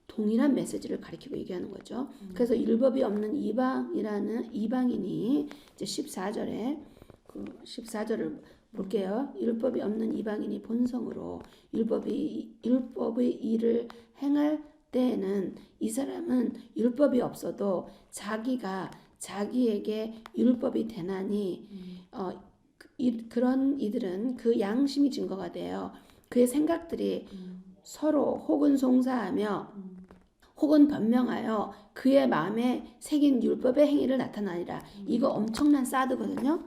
동일한 메시지를 가리키고 얘기하는 거죠. 그래서 율법이 없는 이방인이 이제 14절에 그 14절을 볼게요. 율법이 없는 이방인이 본성으로 율법의 일을 행할 때에는 이 사람은 율법이 없어도 자기가 자기에게 율법이 되나니 그런 이들은 그 양심이 증거가 돼요. 그의 생각들이 서로 혹은 송사하며 혹은 변명하여 그의 마음에 새긴 율법의 행위를 나타나니라. 이거 엄청난 사드거든요.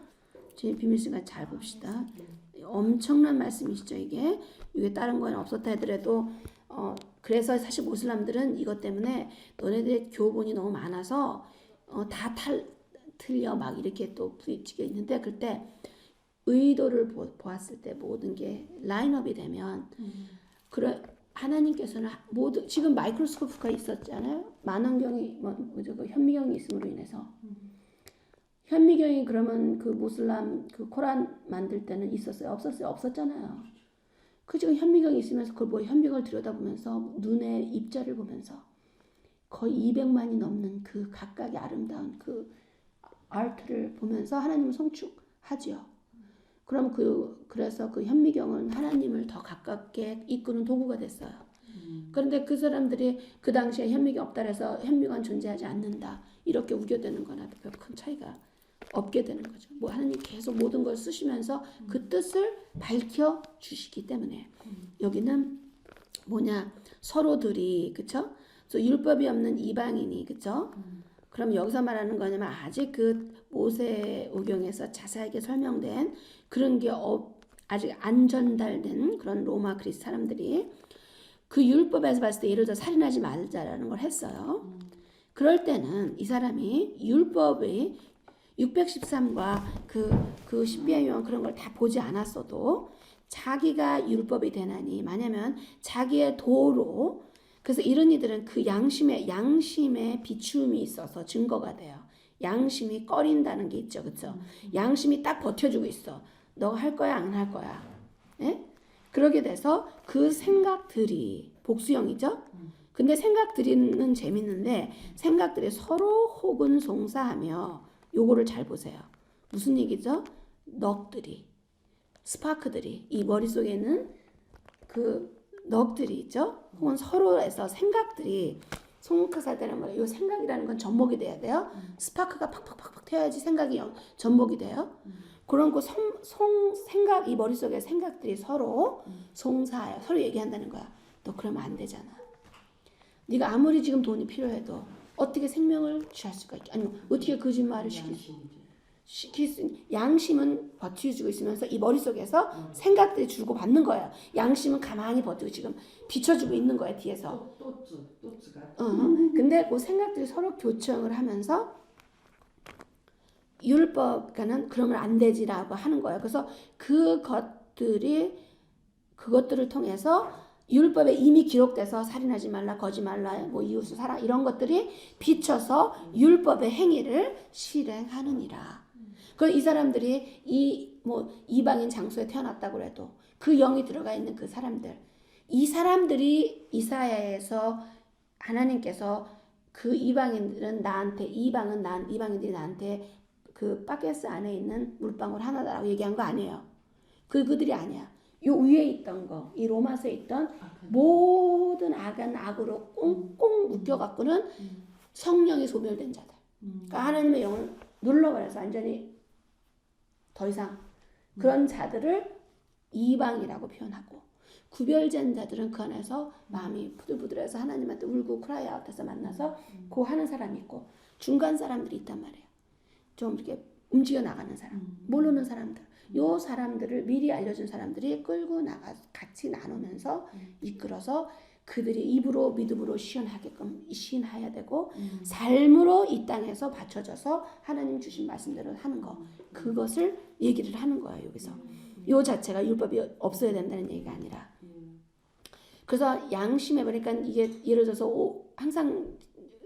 저희 비밀 시간 잘 봅시다. 엄청난 말씀이시죠. 이게 다른 건 없었다 하더라도 그래서 사실 모슬람들은 이것 때문에 너네들의 교본이 너무 많아서 다 틀려 막 이렇게 또 부딪히게 있는데 그때 의도를 보았을 때 모든 게 라인업이 되면 그런 하나님께서는 모두 지금 마이크로스코프가 있었잖아요. 만원경이 그 현미경이 있음으로 인해서 현미경이 그러면 그 모슬람 그 코란 만들 때는 있었어요? 없었어요? 없었잖아요. 그 지금 현미경이 있으면서 그걸 뭐 현미경을 들여다보면서 눈의 입자를 보면서 거의 200만이 넘는 그 각각의 아름다운 그 아트를 보면서 하나님을 성축하지요. 그럼 그래서 그 현미경은 하나님을 더 가깝게 이끄는 도구가 됐어요. 그런데 그 사람들이 그 당시에 현미경 없다 해서 현미관 존재하지 않는다 이렇게 우겨대는 거나 별 큰 차이가 없게 되는 거죠. 뭐 하나님 계속 모든 걸 쓰시면서 그 뜻을 밝혀 주시기 때문에 여기는 뭐냐 서로들이 그쵸? 그래서 율법이 없는 이방인이 그쵸? 그럼 여기서 말하는 거냐면 아직 그 모세오경에서 자세하게 설명된 그런 게 아직 안 전달된 그런 로마 그리스 사람들이 그 율법에서 봤을 때 예를 들어 살인하지 말자라는 걸 했어요. 그럴 때는 이 사람이 율법의 613과 그 십계명 그런 걸 다 보지 않았어도 자기가 율법이 되나니 만약면 자기의 도로 그래서 이런 이들은 그 양심에 비추음이 있어서 증거가 돼요. 양심이 꺼린다는 게 있죠. 그렇죠? 양심이 딱 버텨주고 있어. 너가 할 거야 안 할 거야. 예? 그러게 돼서 그 생각들이 복수형이죠. 근데 생각들이는 재밌는데 생각들이 서로 혹은 송사하며 요거를 잘 보세요. 무슨 얘기죠? 넋들이 스파크들이 이 머릿속에 있는 그 넋들이 있죠. 혹은 서로에서 생각들이 송크사되는 거예요. 이 생각이라는 건 접목이 돼야 돼요. 스파크가 팍팍팍팍 튀어야지 생각이 접목이 돼요. 그런 그 생각 이 머릿속에 생각들이 서로 송사해요. 서로 얘기한다는 거야. 너 그러면 안 되잖아. 네가 아무리 지금 돈이 필요해도 어떻게 생명을 취할 수가 있게 아니면 어떻게 거짓말을 시킬 수 양심은 버텨주고 있으면서 이 머릿속에서 생각들이 주고 받는 거예요. 양심은 가만히 버티고 지금 비춰주고 있는 거예요. 뒤에서. 또츠가. 근데 그 생각들이 서로 교청을 하면서 율법가는 그러면 안 되지라고 하는 거예요. 그래서 그것들을 통해서 율법에 이미 기록돼서 살인하지 말라, 거짓 말라, 뭐 이웃을 사랑 이런 것들이 비춰서 율법의 행위를 실행하느니라. 그 이 사람들이 이방인 장소에 태어났다고 해도 그 영이 들어가 있는 그 사람들, 이 사람들이 이사야에서 하나님께서 그 이방인들은 이방인들이 나한테 그 바게스 안에 있는 물방울 하나다라고 얘기한 거 아니에요. 그들이 아니야. 요 위에 있던 거, 이 로마서에 있던 모든 악은 악으로 꽁꽁 묶여갖고는 성령이 소멸된 자들. 그러니까 하나님의 영을 눌러버려서 완전히 더 이상 그런 자들을 이방이라고 표현하고 구별된 자들은 그 안에서 마음이 부들부들해서 하나님한테 울고 크라이아웃해서 만나서 고 하는 사람이 있고 중간 사람들이 있단 말이에요. 좀 이렇게 움직여 나가는 사람, 모르는 사람들. 요 사람들을 미리 알려준 사람들이 끌고 나가 같이 나누면서 이끌어서 그들이 입으로 믿음으로 시인해야 되고 삶으로 이 땅에서 받쳐져서 하나님 주신 말씀대로 하는 거 그것을 얘기를 하는 거예요. 여기서 요 자체가 율법이 없어야 된다는 얘기가 아니라 그래서 양심에 보니까 이게 예를 들어서 항상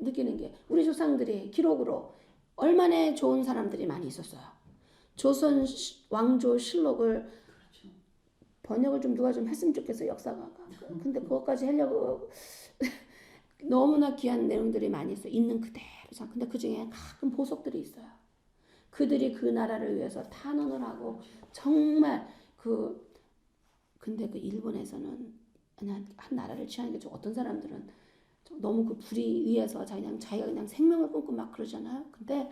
느끼는 게 우리 조상들이 기록으로 얼마나 좋은 사람들이 많이 있었어요. 조선 왕조 실록을 번역을 좀 누가 좀 했으면 좋겠어요. 역사가. 근데 그것까지 하려고 너무나 귀한 내용들이 많이 있어요. 있는 그대로. 근데 그중에 가끔 보석들이 있어요. 그들이 그 나라를 위해서 탄원을 하고 정말 근데 그 일본에서는 그냥 한 나라를 취하는 게 좀 어떤 사람들은 좀 너무 그 불의 위에서 자기가 그냥 생명을 끊고 막 그러잖아요. 근데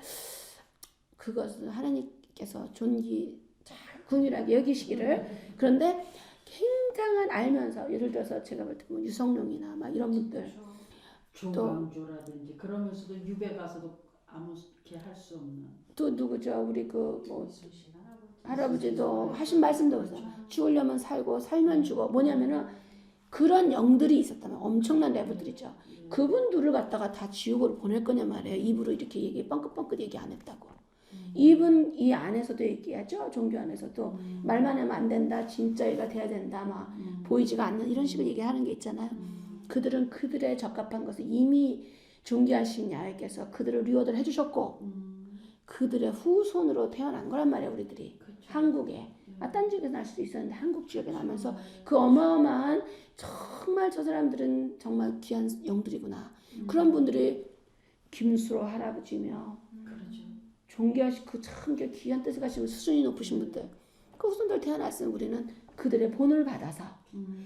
그것은 하나님께서 존귀 잘 긍휼하게 여기시기를 그런데 굉장한 알면서 예를 들어서 제가 볼 때 뭐 유성룡이나 막 이런 분들 조광조라든지 그러면서도 유배 가서도 아무렇게 할 수 없는 또 누구죠? 우리 할아버지도 하신 말씀도 보세요. 죽으려면 살고 살면 죽어. 뭐냐면은 그런 영들이 있었다면 엄청난 레벨들이죠. 그분들을 갖다가 다 지옥으로 보낼 거냐 말이에요. 입으로 이렇게 뻥긋뻥긋 얘기 안 했다고. 입은 이 안에서도 얘기하죠. 종교 안에서도 말만 하면 안 된다. 진짜가 돼야 된다. 막 보이지가 않는 이런 식으로 얘기하는 게 있잖아요. 그들은 그들의 적합한 것을 이미 존귀하신 야훼께서 그들을 리워드를 해주셨고 그들의 후손으로 태어난 거란 말이에요. 우리들이 한국에 딴 지역에 날 수도 있었는데 한국 지역에 나면서 그 어마어마한 정말 저 사람들은 정말 귀한 영들이구나. 그런 분들이 김수로 할아버지며 존귀하신 그 참 귀한 뜻을 가지고 수준이 높으신 분들 그 후손들 태어났으면 우리는 그들의 본을 받아서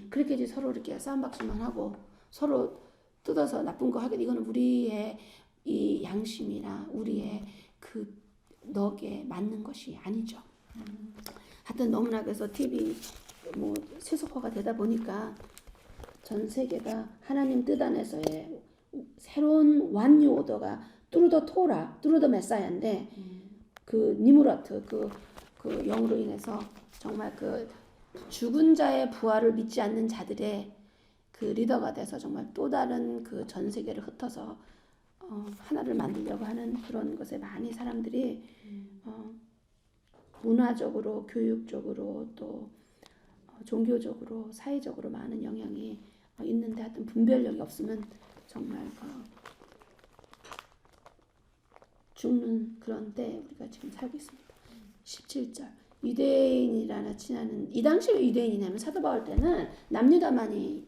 그렇게 이제 서로 이렇게 싸움박질만 하고 서로 뜯어서 나쁜 거 하게 이거는 우리의 이 양심이나 우리의 그 넋에 맞는 것이 아니죠. 하여튼 너무나 그래서 TV 뭐 세속화가 되다 보니까 전 세계가 하나님 뜻 안에서의 새로운 완유 오더가 뚜루더 토라, 뚜루더 메사야인데 그 니무라트 그 영으로 인해서 정말 그 죽은 자의 부활을 믿지 않는 자들의 그 리더가 돼서 정말 또 다른 그 전 세계를 흩어서 하나를 만들려고 하는 그런 것에 많이 사람들이 문화적으로, 교육적으로 또 종교적으로, 사회적으로 많은 영향이 있는데 하여튼 분별력이 없으면 정말 죽는 그런 때 우리가 지금 살고 있습니다. 17절 유대인이라나 친하는 이 당시에 유대인이냐면 사도 바울 때는 남유다만이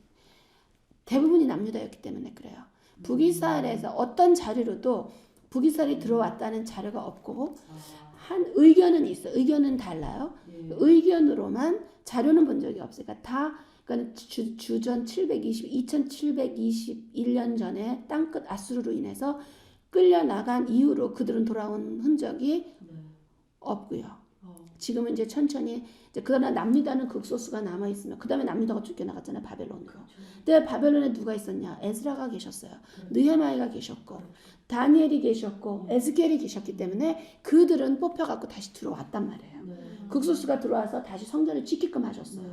대부분이 남유다였기 때문에 그래요. 북이스라엘에서 어떤 자료로도 북이스라엘이 들어왔다는 자료가 없고 한 의견은 있어. 의견은 달라요. 의견으로만 자료는 본 적이 없어요. 그러니까 그러니까 주전 2721년 전에 땅끝 아수르로 인해서 끌려나간 이후로 그들은 돌아온 흔적이 없고요. 지금은 이제 천천히 그러나 남유다는 극소수가 남아 있으면 그 다음에 남유다가 쫓겨나갔잖아요. 바벨론으로. 근데 바벨론에 누가 있었냐? 에스라가 계셨어요. 느헤마이가 계셨고 다니엘이 계셨고 에스겔이 계셨기 때문에 그들은 뽑혀갖고 다시 들어왔단 말이에요. 극소수가 들어와서 다시 성전을 지키끔 하셨어요.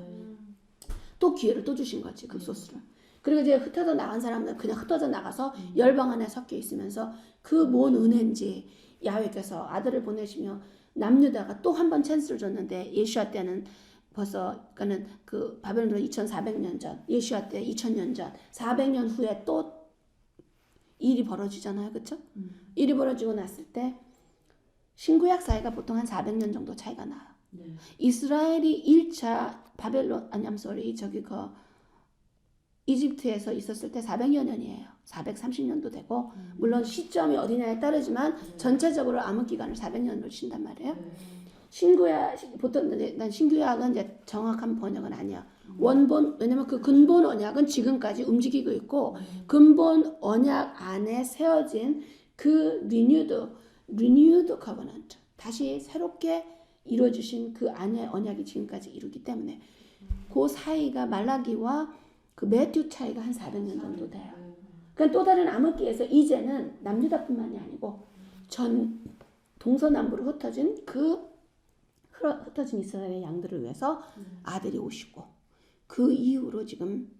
또 기회를 또 주신 거지 극소수를. 그리고 이제 흩어져 나간 사람은 그냥 흩어져 나가서 열방 안에 섞여 있으면서 그 뭔 은혜인지 야훼께서 아들을 보내시며 남유다가 또 한 번 찬스를 줬는데 예수아 때는 벌써 그러니까는 그 바벨론으로 2400년 전, 예수아 때 2000년 전, 400년 후에 또 일이 벌어지잖아요. 그렇죠? 일이 벌어지고 났을 때 신구약 사이가 보통 한 400년 정도 차이가 나요. 이스라엘이 1차 바벨론 이집트에서 있었을 때 400여 년이에요. 430년도 되고 물론 시점이 어디냐에 따르지만 전체적으로 암흑 기간을 400년으로 친단 말이에요. 신구약 보통 난 신구약은 이제 정확한 번역은 아니야. 원본 왜냐면 그 근본 언약은 지금까지 움직이고 있고 근본 언약 안에 세워진 그 renewed covenant 다시 새롭게 이루어주신 그 안의 언약이 지금까지 이루기 때문에 그 사이가 말라기와 그 매튜 차이가 한 400년 정도 돼요. 그러니까 또 다른 암흑기에서 이제는 남유다뿐만이 아니고 전 동서남북으로 흩어진 이스라엘의 양들을 위해서 아들이 오시고 그 이후로 지금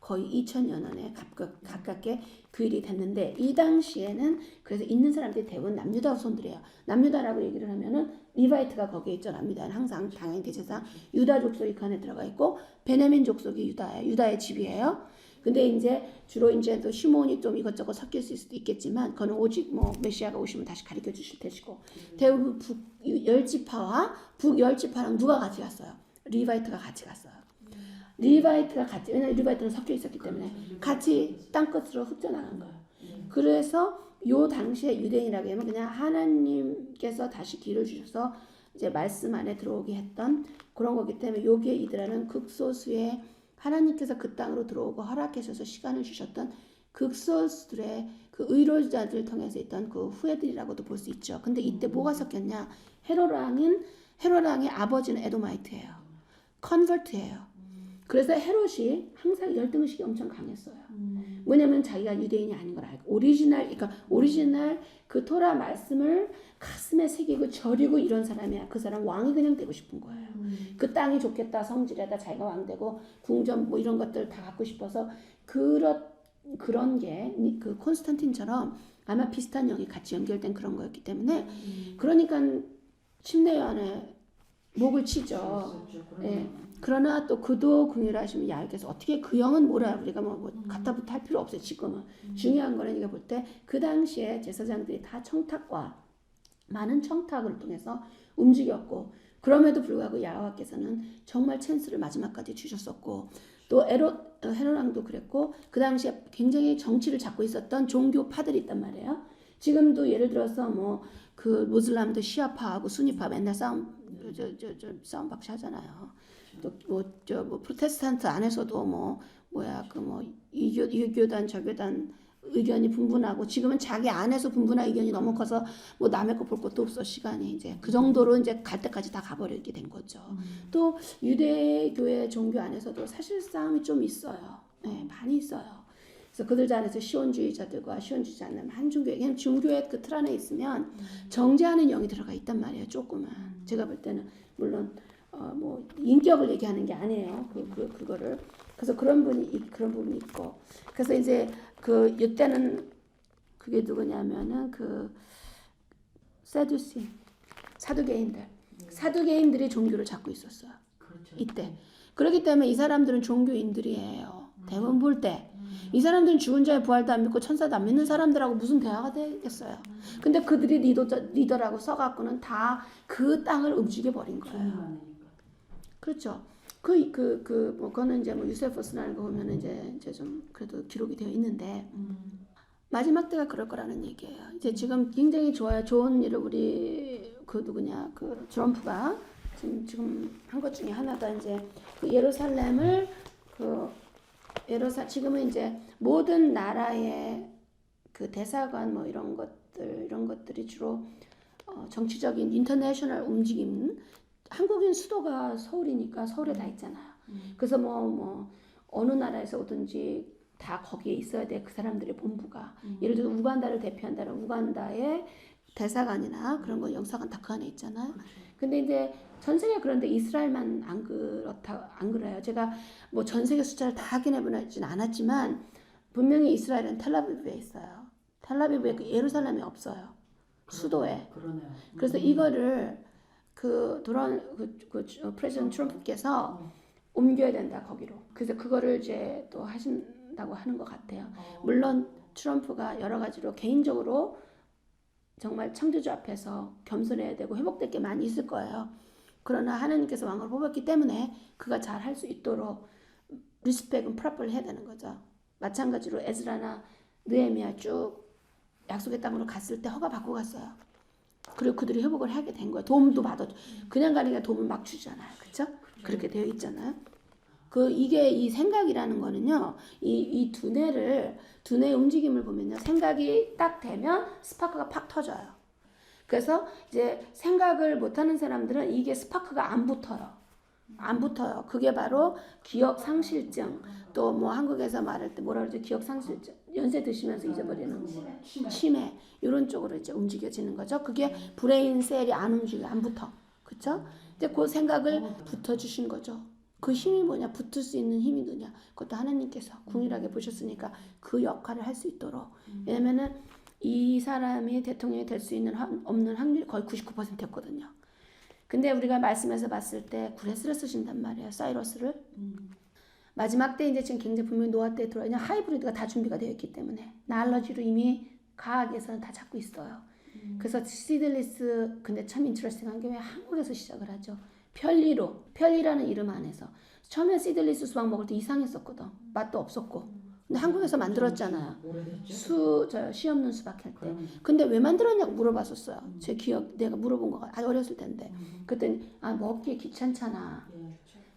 거의 2000년에 가깝게 그 일이 됐는데 이 당시에는 그래서 있는 사람들이 대부분 남유다 후손들이에요. 남유다라고 얘기를 하면은 리바이트가 거기에 있죠. 남유다는 항상 당연히 대체상 유다 족속이 그 안에 들어가 있고 베냐민 족속이 유다예요. 유다의 집이에요. 근데 이제 주로 이제 또 시몬이 좀 이것저것 섞일 수도 있겠지만 그거는 오직 뭐 메시아가 오시면 다시 가르쳐 주실 테시고 대부분 북열지파와 북열지파랑 누가 같이 갔어요? 리바이트가 같이 갔어요. 왜냐면 리바이트는 섞여 있었기 때문에 같이 땅끝으로 흩어나간 거예요. 그래서 요 당시에 유대인이라고 하면 그냥 하나님께서 다시 길을 주셔서 이제 말씀 안에 들어오게 했던 그런 거기 때문에 요게 이들은 극소수의 하나님께서 그 땅으로 들어오고 허락하셔서 시간을 주셨던 극소수들의 그 의로자들을 통해서 있던 그 후예들이라고도 볼 수 있죠. 근데 이때 뭐가 섞였냐? 헤롯왕의 아버지는 에도마이트예요. 컨버트예요. 그래서 헤롯이 항상 열등의식이 엄청 강했어요. 왜냐면 자기가 유대인이 아닌 걸 알고 오리지널 그 토라 말씀을 가슴에 새기고 저리고 이런 사람이야. 그 사람 왕이 그냥 되고 싶은 거예요. 그 땅이 좋겠다, 성질에다 자기가 왕 되고 궁전 뭐 이런 것들 다 갖고 싶어서 그런 게 그 콘스탄틴처럼 아마 비슷한 영이 같이 연결된 그런 거였기 때문에 그러니까 침례 안에 목을 치죠. 예. 그러나 또 그도 긍휼하시면 야훼께서 어떻게 그 영은 뭐라 우리가 뭐 갖다부터 할 필요 없어요. 지금은 중요한 거는 우리가 볼 때 그 당시에 제사장들이 다 많은 청탁을 통해서 움직였고 그럼에도 불구하고 야훼께서는 정말 찬스를 마지막까지 주셨었고 또 헤롯왕도 그랬고 그 당시에 굉장히 정치를 잡고 있었던 종교파들이 있단 말이에요. 지금도 예를 들어서 뭐 그 무슬람도 시아파하고 수니파 맨날 싸움 저 싸움박시 하잖아요. 또 프로테스탄트 안에서도 이 교단 저 교단 의견이 분분하고 지금은 자기 안에서 분분한 의견이 너무 커서 뭐 남의 거 볼 것도 없어 시간이 이제 그 정도로 이제 갈 때까지 다 가버리게 된 거죠. 또 유대교회 종교 안에서도 사실 싸움이 좀 있어요. 네, 많이 있어요. 그래서 그들 안에서 시온주의자들과 시온주의자 않는 한중교회, 그냥 중교회 그 틀 안에 있으면 정죄하는 영이 들어가 있단 말이에요. 조금은 제가 볼 때는 물론 뭐 인격을 얘기하는 게 아니에요. 그거를 그래서 그런 부분이 있고 그래서 이제 이때는 그게 누구냐면은 세두시 사두개인들이 종교를 잡고 있었어요. 그렇죠. 이때 그렇기 때문에 이 사람들은 종교인들이에요. 대부분 볼 때. 이 사람들은 죽은 자의 부활도 안 믿고 천사도 안 믿는 사람들하고 무슨 대화가 되겠어요. 근데 그들이 리더라고 써갖고는 다 그 땅을 움직여 버린 거예요. 그렇죠. 그거는 이제 뭐 유세포스라는 거 보면은 이제 좀 그래도 기록이 되어 있는데 마지막 때가 그럴 거라는 얘기예요. 이제 지금 굉장히 좋은 일을 우리 트럼프가 지금 한 것 중에 하나가 이제 예루살렘을 지금은 이제 모든 나라의 대사관 뭐 이런 것들이 주로 정치적인 인터내셔널 움직임 한국인 수도가 서울이니까 서울에 다 있잖아요. 그래서 뭐 어느 나라에서 오든지 다 거기에 있어야 돼. 그 사람들의 본부가. 예를 들어 우간다를 대표한다면 우간다의 대사관이나 그런 거 영사관 다 그 안에 있잖아요. 근데 이제 전 세계 그런데 이스라엘만 안 그래요. 제가 뭐 전 세계 숫자를 다 확인해 보진 않았지만 분명히 이스라엘은 텔아비브에 있어요. 텔아비브에 예루살렘이 없어요. 수도에. 그러네요. 그래서 이거를 프레지던트 트럼프께서 옮겨야 된다 거기로. 그래서 그거를 이제 또 하신다고 하는 것 같아요. 물론 트럼프가 여러 가지로 개인적으로 정말 창조주 앞에서 겸손해야 되고 회복될 게 많이 있을 거예요. 그러나 하나님께서 왕을 뽑았기 때문에 그가 잘 할 수 있도록 리스펙은 프라플 해야 되는 거죠. 마찬가지로 에즈라나 느헤미야 쭉 약속의 땅으로 갔을 때 허가 받고 갔어요. 그리고 그들이 회복을 하게 된 거예요. 도움도 받아. 그냥 가는 게 도움을 막 주잖아요. 그렇죠? 그렇게 되어 있잖아요. 이게 이 생각이라는 거는요. 이 두뇌의 움직임을 보면요. 생각이 딱 되면 스파크가 팍 터져요. 그래서 이제 생각을 못하는 사람들은 이게 스파크가 안 붙어요. 그게 바로 기억 상실증. 또 뭐 한국에서 말할 때 뭐라 그러죠? 기억 상실증. 연세 드시면서 잊어버리는 치매. 이런 쪽으로 이제 움직여지는 거죠. 그게 브레인 셀이 안 붙어. 그렇죠? 이제 그 생각을 붙어 주신 거죠. 그 힘이 뭐냐? 붙을 수 있는 힘이 뭐냐? 그것도 하나님께서 궁일하게 보셨으니까 그 역할을 할 수 있도록. 왜냐면은 이 사람이 대통령이 될 수 있는 없는 확률이 거의 99%였거든요. 근데 우리가 말씀에서 봤을 때 구레스를 쓰신단 말이에요. 사이러스를. 마지막 때 이제 지금 굉장히 분명히 노아 때 들어있는 하이브리드가 다 준비가 되어 있기 때문에 나얼러지로 이미 과학에서는 다 잡고 있어요. 그래서 시들리스 근데 참 인트레스팅한 게 왜 한국에서 시작을 하죠? 편리라는 이름 안에서 처음에 시들리스 수박 먹을 때 이상했었거든. 맛도 없었고. 근데 한국에서 만들었잖아요. 씨 없는 수박 할 때. 근데 왜 만들었냐고 물어봤었어요. 제 기억 내가 물어본 거가 아주 어렸을 텐데. 그랬더니 먹기 귀찮잖아.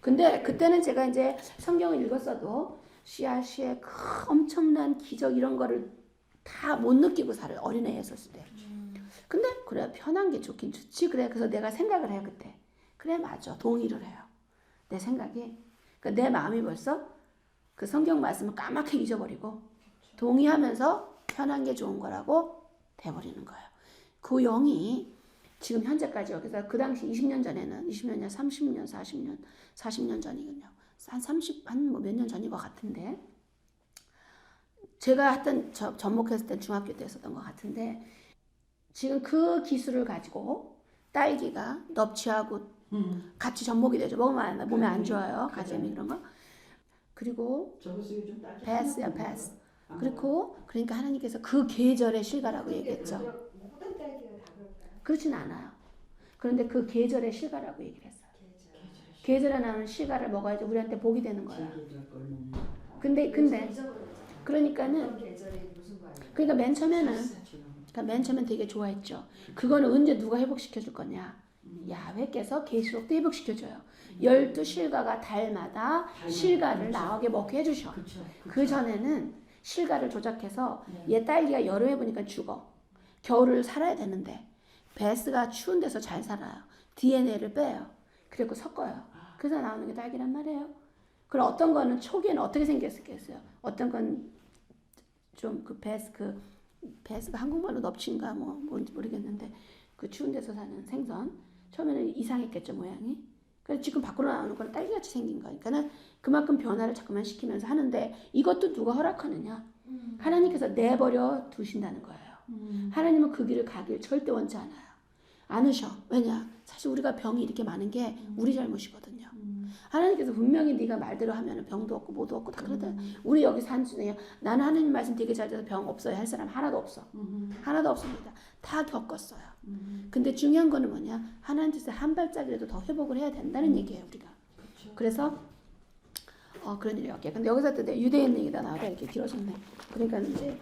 근데 그때는 제가 이제 성경을 읽었어도 씨앗의 엄청난 기적 이런 거를 다 못 느끼고 살아요. 어린애에 있었을 때. 근데 그래 편한 게 좋긴 좋지. 그래서 내가 생각을 해요 그때. 그래 맞아. 동의를 해요. 내 생각이. 그러니까 내 마음이 벌써 그 성경 말씀을 까맣게 잊어버리고 동의하면서 편한 게 좋은 거라고 돼버리는 거예요. 그 영이 지금 현재까지 여기서 그 당시 20년 전에는 20년이나 30년, 40년 전이군요. 한 몇 년 전인 것 같은데 제가 하여튼 접목했을 때 중학교 때 했었던 것 같은데 지금 그 기술을 가지고 딸기가 넙치하고 같이 접목이 되죠. 먹으면 몸에 안 좋아요. 가재미 그런 거. 그리고 패스야 패스. 그리고 그러니까 하나님께서 그 계절의 실과라고 얘기했죠. 모든 딸기가 다 그럴까요? 그렇진 않아요. 그런데 그 계절의 실과라고 얘기를 했어요. 계절에 나오는 실과를 먹어야지 우리한테 복이 되는 거야. 근데 그러니까는 그러니까 맨 처음엔 되게 좋아했죠. 그거는 언제 누가 회복시켜 줄 거냐. 야훼께서 계시록도 회복시켜줘요. 12실가가 달마다 실가를 나오게 먹게 해주셔. 그쵸. 그 전에는 실가를 조작해서 네. 얘 딸기가 여름에 보니까 죽어. 겨울을 살아야 되는데 베스가 추운 데서 잘 살아요. DNA를 빼요. 그리고 섞어요. 그래서 나오는 게 딸기란 말이에요. 그럼 어떤 거는 초기에는 어떻게 생겼겠어요? 어떤 건 좀 베스가 한국말로 넙치인가 뭔지 모르겠는데 그 추운 데서 사는 생선 처음에는 이상했겠죠 모양이. 그래서 지금 밖으로 나오는 건 딸기같이 생긴 거니까는 그만큼 변화를 자꾸만 시키면서 하는데 이것도 누가 허락하느냐? 하나님께서 내버려 두신다는 거예요. 하나님은 그 길을 가길 절대 원치 않아요. 않으셔. 왜냐? 사실 우리가 병이 이렇게 많은 게 우리 잘못이거든요. 하나님께서 분명히 네가 말대로 하면 병도 없고 뭐도 없고 다 그러다. 우리 여기 산 중에 나는 하나님 말씀 되게 잘 돼서 병 없어요 할 사람 하나도 없어. 하나도 없습니다. 다 겪었어요. 근데 중요한 거는 뭐냐? 하나님 뜻에 한 발짝이라도 더 회복을 해야 된다는 얘기예요 우리가. 그래서 그런 일이 없게. 근데 여기서 또 유대인 얘기가 나와서 이렇게 길어졌네. 그러니까 이제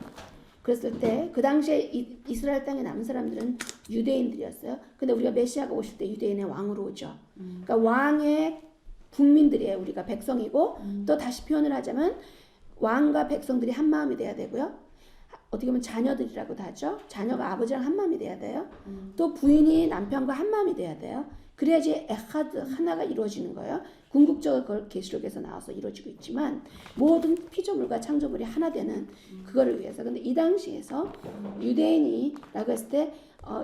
그랬을 때 그 당시에 이스라엘 땅에 남은 사람들은 유대인들이었어요. 근데 우리가 메시아가 오실 때 유대인의 왕으로 오죠. 그러니까 왕의 국민들이에요. 우리가 백성이고 또 다시 표현을 하자면 왕과 백성들이 한 마음이 돼야 되고요. 어떻게 보면 자녀들이라고도 하죠. 자녀가 아버지랑 한 마음이 돼야 돼요. 또 부인이 남편과 한 마음이 돼야 돼요. 그래야지 에하드 하나가 이루어지는 거예요. 궁극적으로 그걸 계시록에서 나와서 이루어지고 있지만 모든 피조물과 창조물이 하나 되는 그거를 위해서. 근데 이 당시에서 유대인이라고 했을 때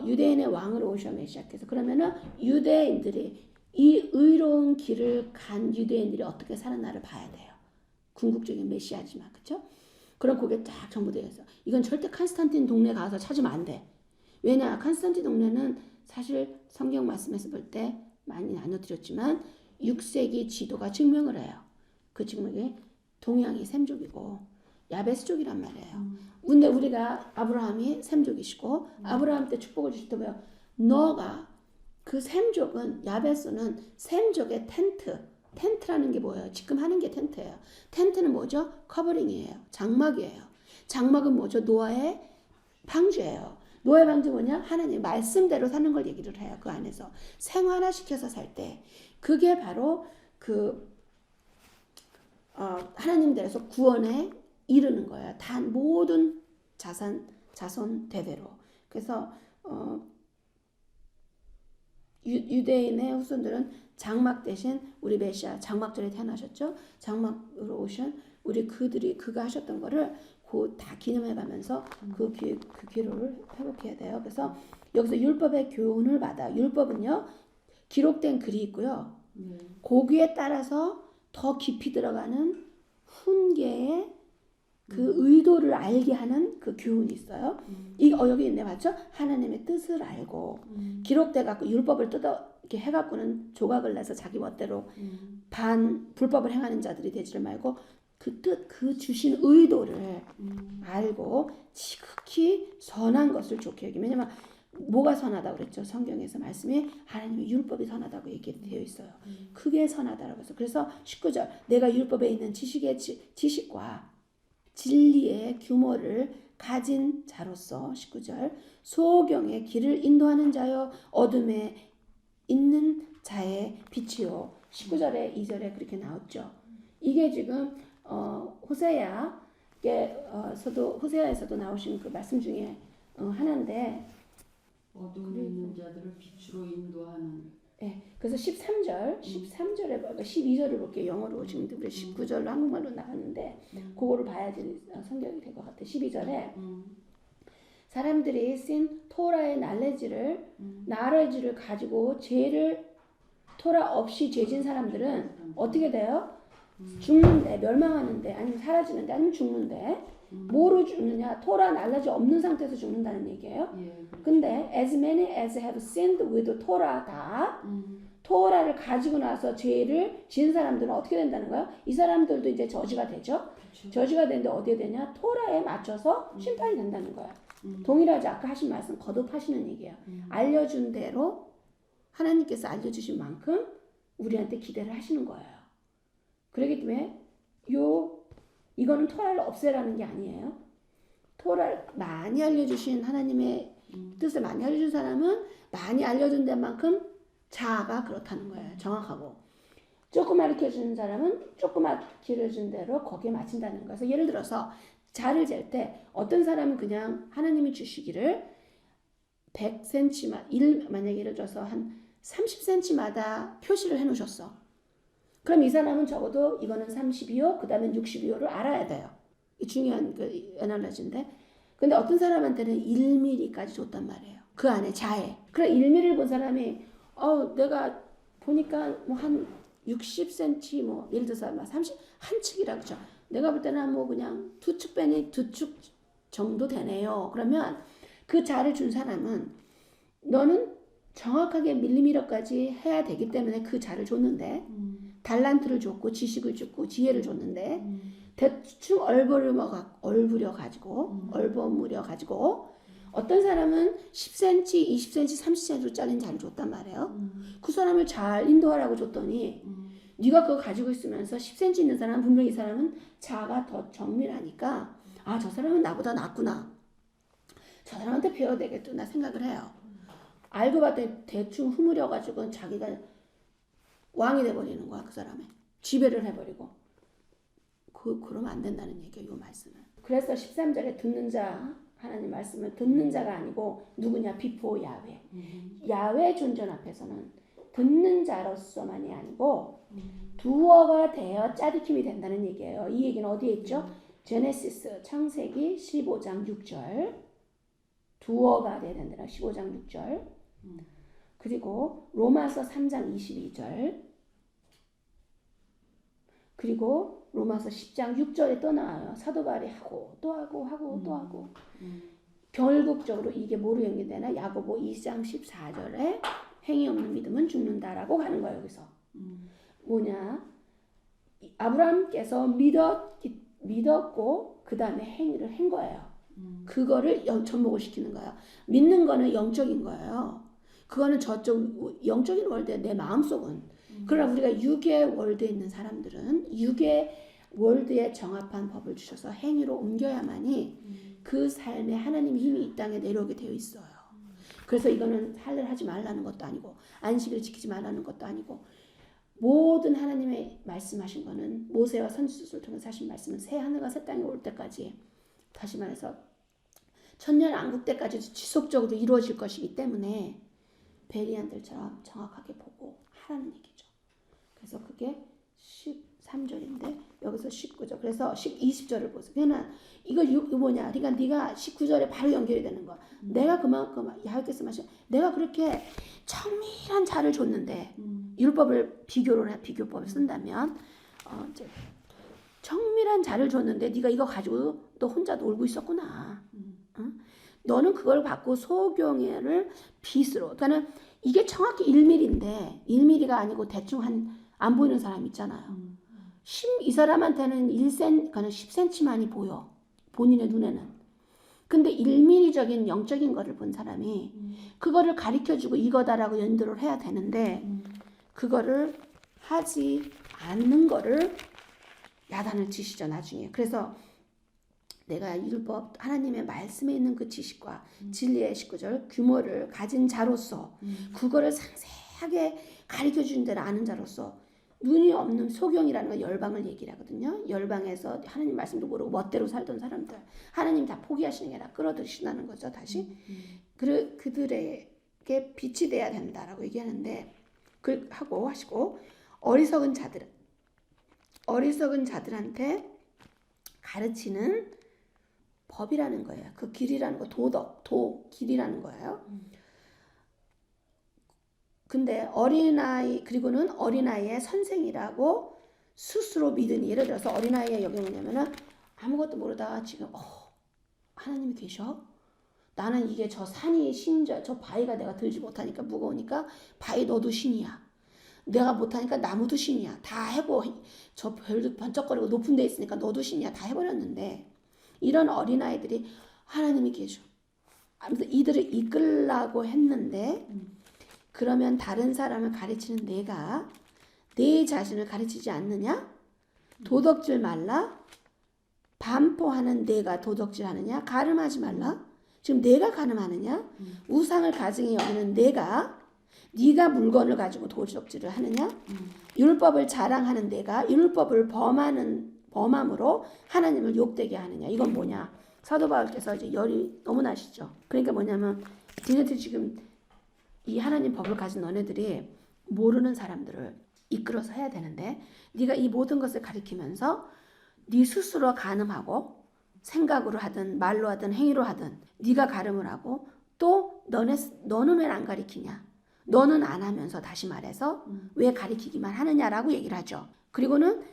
유대인의 왕으로 오셔 메시아께서 그러면은 유대인들이 이 의로운 길을 간 유대인들이 어떻게 살았나를 봐야 돼요. 궁극적인 메시아지만 그렇죠? 그럼 그게 딱 정보되어 있어. 이건 절대 칸스탄틴 동네 가서 찾으면 안 돼. 왜냐? 칸스탄틴 동네는 사실 성경 말씀에서 볼 때 많이 나눠드렸지만 6세기 지도가 증명을 해요. 그 증명이 동양이 셈족이고 야베스족이란 말이에요. 근데 우리가 아브라함이 셈족이시고 아브라함 때 축복을 주실 때 뭐예요? 너가 그 셈족은 야베스는 셈족의 텐트라는 게 뭐예요? 지금 하는 게 텐트예요. 텐트는 뭐죠? 커버링이에요. 장막이에요. 장막은 뭐죠? 노아의 방주예요. 노아의 방주 뭐냐? 하나님 말씀대로 사는 걸 얘기를 해요. 그 안에서 생활화시켜서 살 때 그게 바로 하나님대로서 구원에 이르는 거예요. 단 모든 자손 대대로. 그래서 유대인의 후손들은 장막 대신 우리 메시아 장막절에 태어나셨죠. 장막으로 오신 우리 그가 하셨던 거를 다 기념해가면서 그 기로를 회복해야 돼요. 그래서 여기서 율법의 교훈을 받아. 율법은요 기록된 글이 있고요. 고기에 따라서 더 깊이 들어가는 훈계의 그 의도를 알게 하는 그 교훈이 있어요. 여기 있네, 맞죠? 하나님의 뜻을 알고 기록돼 갖고 율법을 이렇게 해갖고는 조각을 내서 자기 멋대로 불법을 행하는 자들이 되지를 말고 그 뜻, 그 주신 의도를 알고 지극히 선한 것을 좋게 여기면. 왜냐면 뭐가 선하다고 그랬죠? 성경에서 말씀이 하나님의 율법이 선하다고 얘기되어 있어요. 그게 선하다라고 해서. 그래서 19절 내가 율법에 있는 지식과 진리의 규모를 가진 자로서 19절 소경의 길을 인도하는 자여 어둠에 있는 자의 빛이요. 19절에 2절에 그렇게 나왔죠. 이게 지금 호세아에서도 나오신 그 말씀 중에 하나인데 어둠에 있는 자들을 빛으로 인도하는. 네, 그래서 13절에 12절을 볼게요. 영어로 지금 우리 19절로 한국말로 나왔는데 그거를 봐야지 성경이 될 것 같아. 12절에 사람들이 쓴 토라의 나레지를 가지고 토라 없이 죄진 사람들은 어떻게 돼요? 죽는데, 멸망하는데, 아니면 사라지는데, 아니면 죽는데. 뭐로 죽느냐? 토라 날라지 없는 상태에서 죽는다는 얘기예요. 근데 as many as have sinned with Torah 다 토라를 가지고 나서 죄를 지은 사람들은 어떻게 된다는 거예요? 이 사람들도 이제 저지가 되죠. 저지가 되는데 어디에 되냐? 토라에 맞춰서 심판이 된다는 거예요. 동일하지 아까 하신 말씀 거듭하시는 얘기예요. 알려준 대로 하나님께서 알려주신 만큼 우리한테 기대를 하시는 거예요. 그렇기 때문에 이거는 토라를 없애라는 게 아니에요. 토라를 많이 알려주신 하나님의 뜻을 많이 알려준 사람은 많이 알려준 데만큼 자아가 그렇다는 거예요. 정확하고. 조금 가르쳐주는 사람은 조금 가르쳐준 대로 거기에 맞춘다는 거예요. 그래서 예를 들어서 자를 잴 때 어떤 사람은 그냥 하나님이 주시기를 100cm, 만약에 예를 들어서 한 30cm마다 표시를 해놓으셨어. 그럼 이 사람은 적어도 이거는 32호, 그 다음에 62호를 알아야 돼요. 이 중요한 그 에널러지인데. 근데 어떤 사람한테는 1mm까지 줬단 말이에요. 그 안에 자에. 그래 1mm를 본 사람이 내가 보니까 뭐 한 60cm 뭐 예를 들어서 막 30, 한 축이라 그죠. 내가 볼 때는 뭐 그냥 두 축 빼니 두 축 정도 되네요. 그러면 그 자를 준 사람은 너는 정확하게 밀리미터까지 해야 되기 때문에 그 자를 줬는데 달란트를 줬고 지식을 줬고 지혜를 줬는데 대충 얼버무려 가지고 어떤 사람은 10cm, 20cm, 30cm로 잘린 자를 줬단 말이에요. 그 사람을 잘 인도하라고 줬더니 네가 그거 가지고 있으면서 10cm 있는 사람은 분명히 이 사람은 자아가 더 정밀하니까 저 사람은 나보다 낫구나. 저 사람한테 배워야 되겠구나 생각을 해요. 알고 봤더니 대충 흐물려가지고 자기가 왕이 돼버리는 거야. 그 사람의 지배를 해버리고 그러면 안 된다는 얘기예요. 이 말씀은. 그래서 13절에 듣는 자 하나님 말씀을 듣는 자가 아니고 누구냐? 비포 야훼. 야훼 존전 앞에서는 듣는 자로서만이 아니고 두어가 되어 짜리킴이 된다는 얘기예요. 이 얘기는 어디에 있죠? 제네시스 창세기 15장 6절. 두어가 되어야 된다. 15장 6절. 그리고 로마서 3장 22절. 그리고 로마서 10장 6절에 또 나와요. 사도 바울이 하고 또 하고. 결국적으로 이게 뭐로 연결되나? 야고보 2장 14절에 행위 없는 믿음은 죽는다라고 가는 거예요. 여기서. 뭐냐? 아브라함께서 믿었고 그 다음에 행위를 한 거예요. 그거를 접목을 시키는 거예요. 믿는 거는 영적인 거예요. 그거는 저쪽 영적인 월드에 내 마음속은. 그러나 우리가 육의 월드에 있는 사람들은 육의 월드에 정합한 법을 주셔서 행위로 옮겨야만이 그 삶에 하나님의 힘이 이 땅에 내려오게 되어 있어요. 그래서 이거는 할례를 하지 말라는 것도 아니고 안식일을 지키지 말라는 것도 아니고 모든 하나님의 말씀하신 거는 모세와 선지서를 통해서 하신 말씀은 새 하늘과 새 땅이 올 때까지 다시 말해서 천년 왕국 때까지 지속적으로 이루어질 것이기 때문에 베리안들처럼 정확하게 보고 하라는 얘기죠. 그래서 그게 13절인데 여기서 19절. 그래서 20절을 보세요. 그냥 이거 뭐냐? 그러니까 네가 19절에 바로 연결이 되는 거야. 내가 그만큼 야훼께서 마신 내가 그렇게 정밀한 자를 줬는데 율법을 비교법을 쓴다면 이제 정밀한 자를 줬는데 네가 이거 가지고 너 혼자 놀고 있었구나. 응? 너는 그걸 갖고 소경회를 빗으로. 그러니까는 이게 정확히 1mm인데 1mm가 아니고 대충 안 보이는 사람 있잖아요. 이 사람한테는 10cm만이 보여. 본인의 눈에는. 근데 1mm적인 영적인 거를 본 사람이 그거를 가르쳐주고 이거다라고 연도를 해야 되는데 그거를 하지 않는 거를 야단을 치시죠 나중에. 그래서 내가 율법 하나님의 말씀에 있는 그 지식과 진리의 19절 규모를 가진 자로서 그거를 상세하게 가르쳐주는 데를 아는 자로서 눈이 없는 소경이라는 건 열방을 얘기를 하거든요. 열방에서 하나님 말씀도 모르고 멋대로 살던 사람들 하나님 다 포기하시는 게 아니라 끌어들이신다는 거죠. 다시 그들에게 빛이 돼야 된다라고 얘기하는데 하시고 어리석은 자들한테 가르치는 법이라는 거예요. 그 길이라는 거 길이라는 거예요. 근데 그리고는 어린아이의 선생이라고 스스로 믿으니 예를 들어서 어린아이의 여기 뭐냐면은 아무것도 모르다가 지금 하나님이 계셔? 나는 이게 저 산이 저 바위가 내가 들지 못하니까 무거우니까 바위 너도 신이야. 내가 못하니까 나무도 신이야. 다 해보. 저 별도 번쩍거리고 높은 데 있으니까 너도 신이야. 다 해버렸는데 이런 어린아이들이 하나님이 계셔. 아무튼 이들을 이끌라고 했는데 그러면 다른 사람을 가르치는 내가 내 자신을 가르치지 않느냐? 도덕질 말라? 반포하는 내가 도덕질하느냐? 가늠하지 말라? 지금 내가 가늠하느냐? 우상을 가증히 여기는 내가 네가 물건을 가지고 도적질을 하느냐? 율법을 자랑하는 내가 율법을 범함으로 하나님을 욕되게 하느냐? 이건 뭐냐? 사도 바울께서 이제 열이 너무 나시죠. 그러니까 뭐냐면 니네들 지금 이 하나님 법을 가진 너네들이 모르는 사람들을 이끌어서 해야 되는데 네가 이 모든 것을 가리키면서 네 스스로 가늠하고 생각으로 하든 말로 하든 행위로 하든 네가 가름을 하고 또 너는 왜 안 가리키냐? 너는 안 하면서 다시 말해서 왜 가리키기만 하느냐라고 얘기를 하죠. 그리고는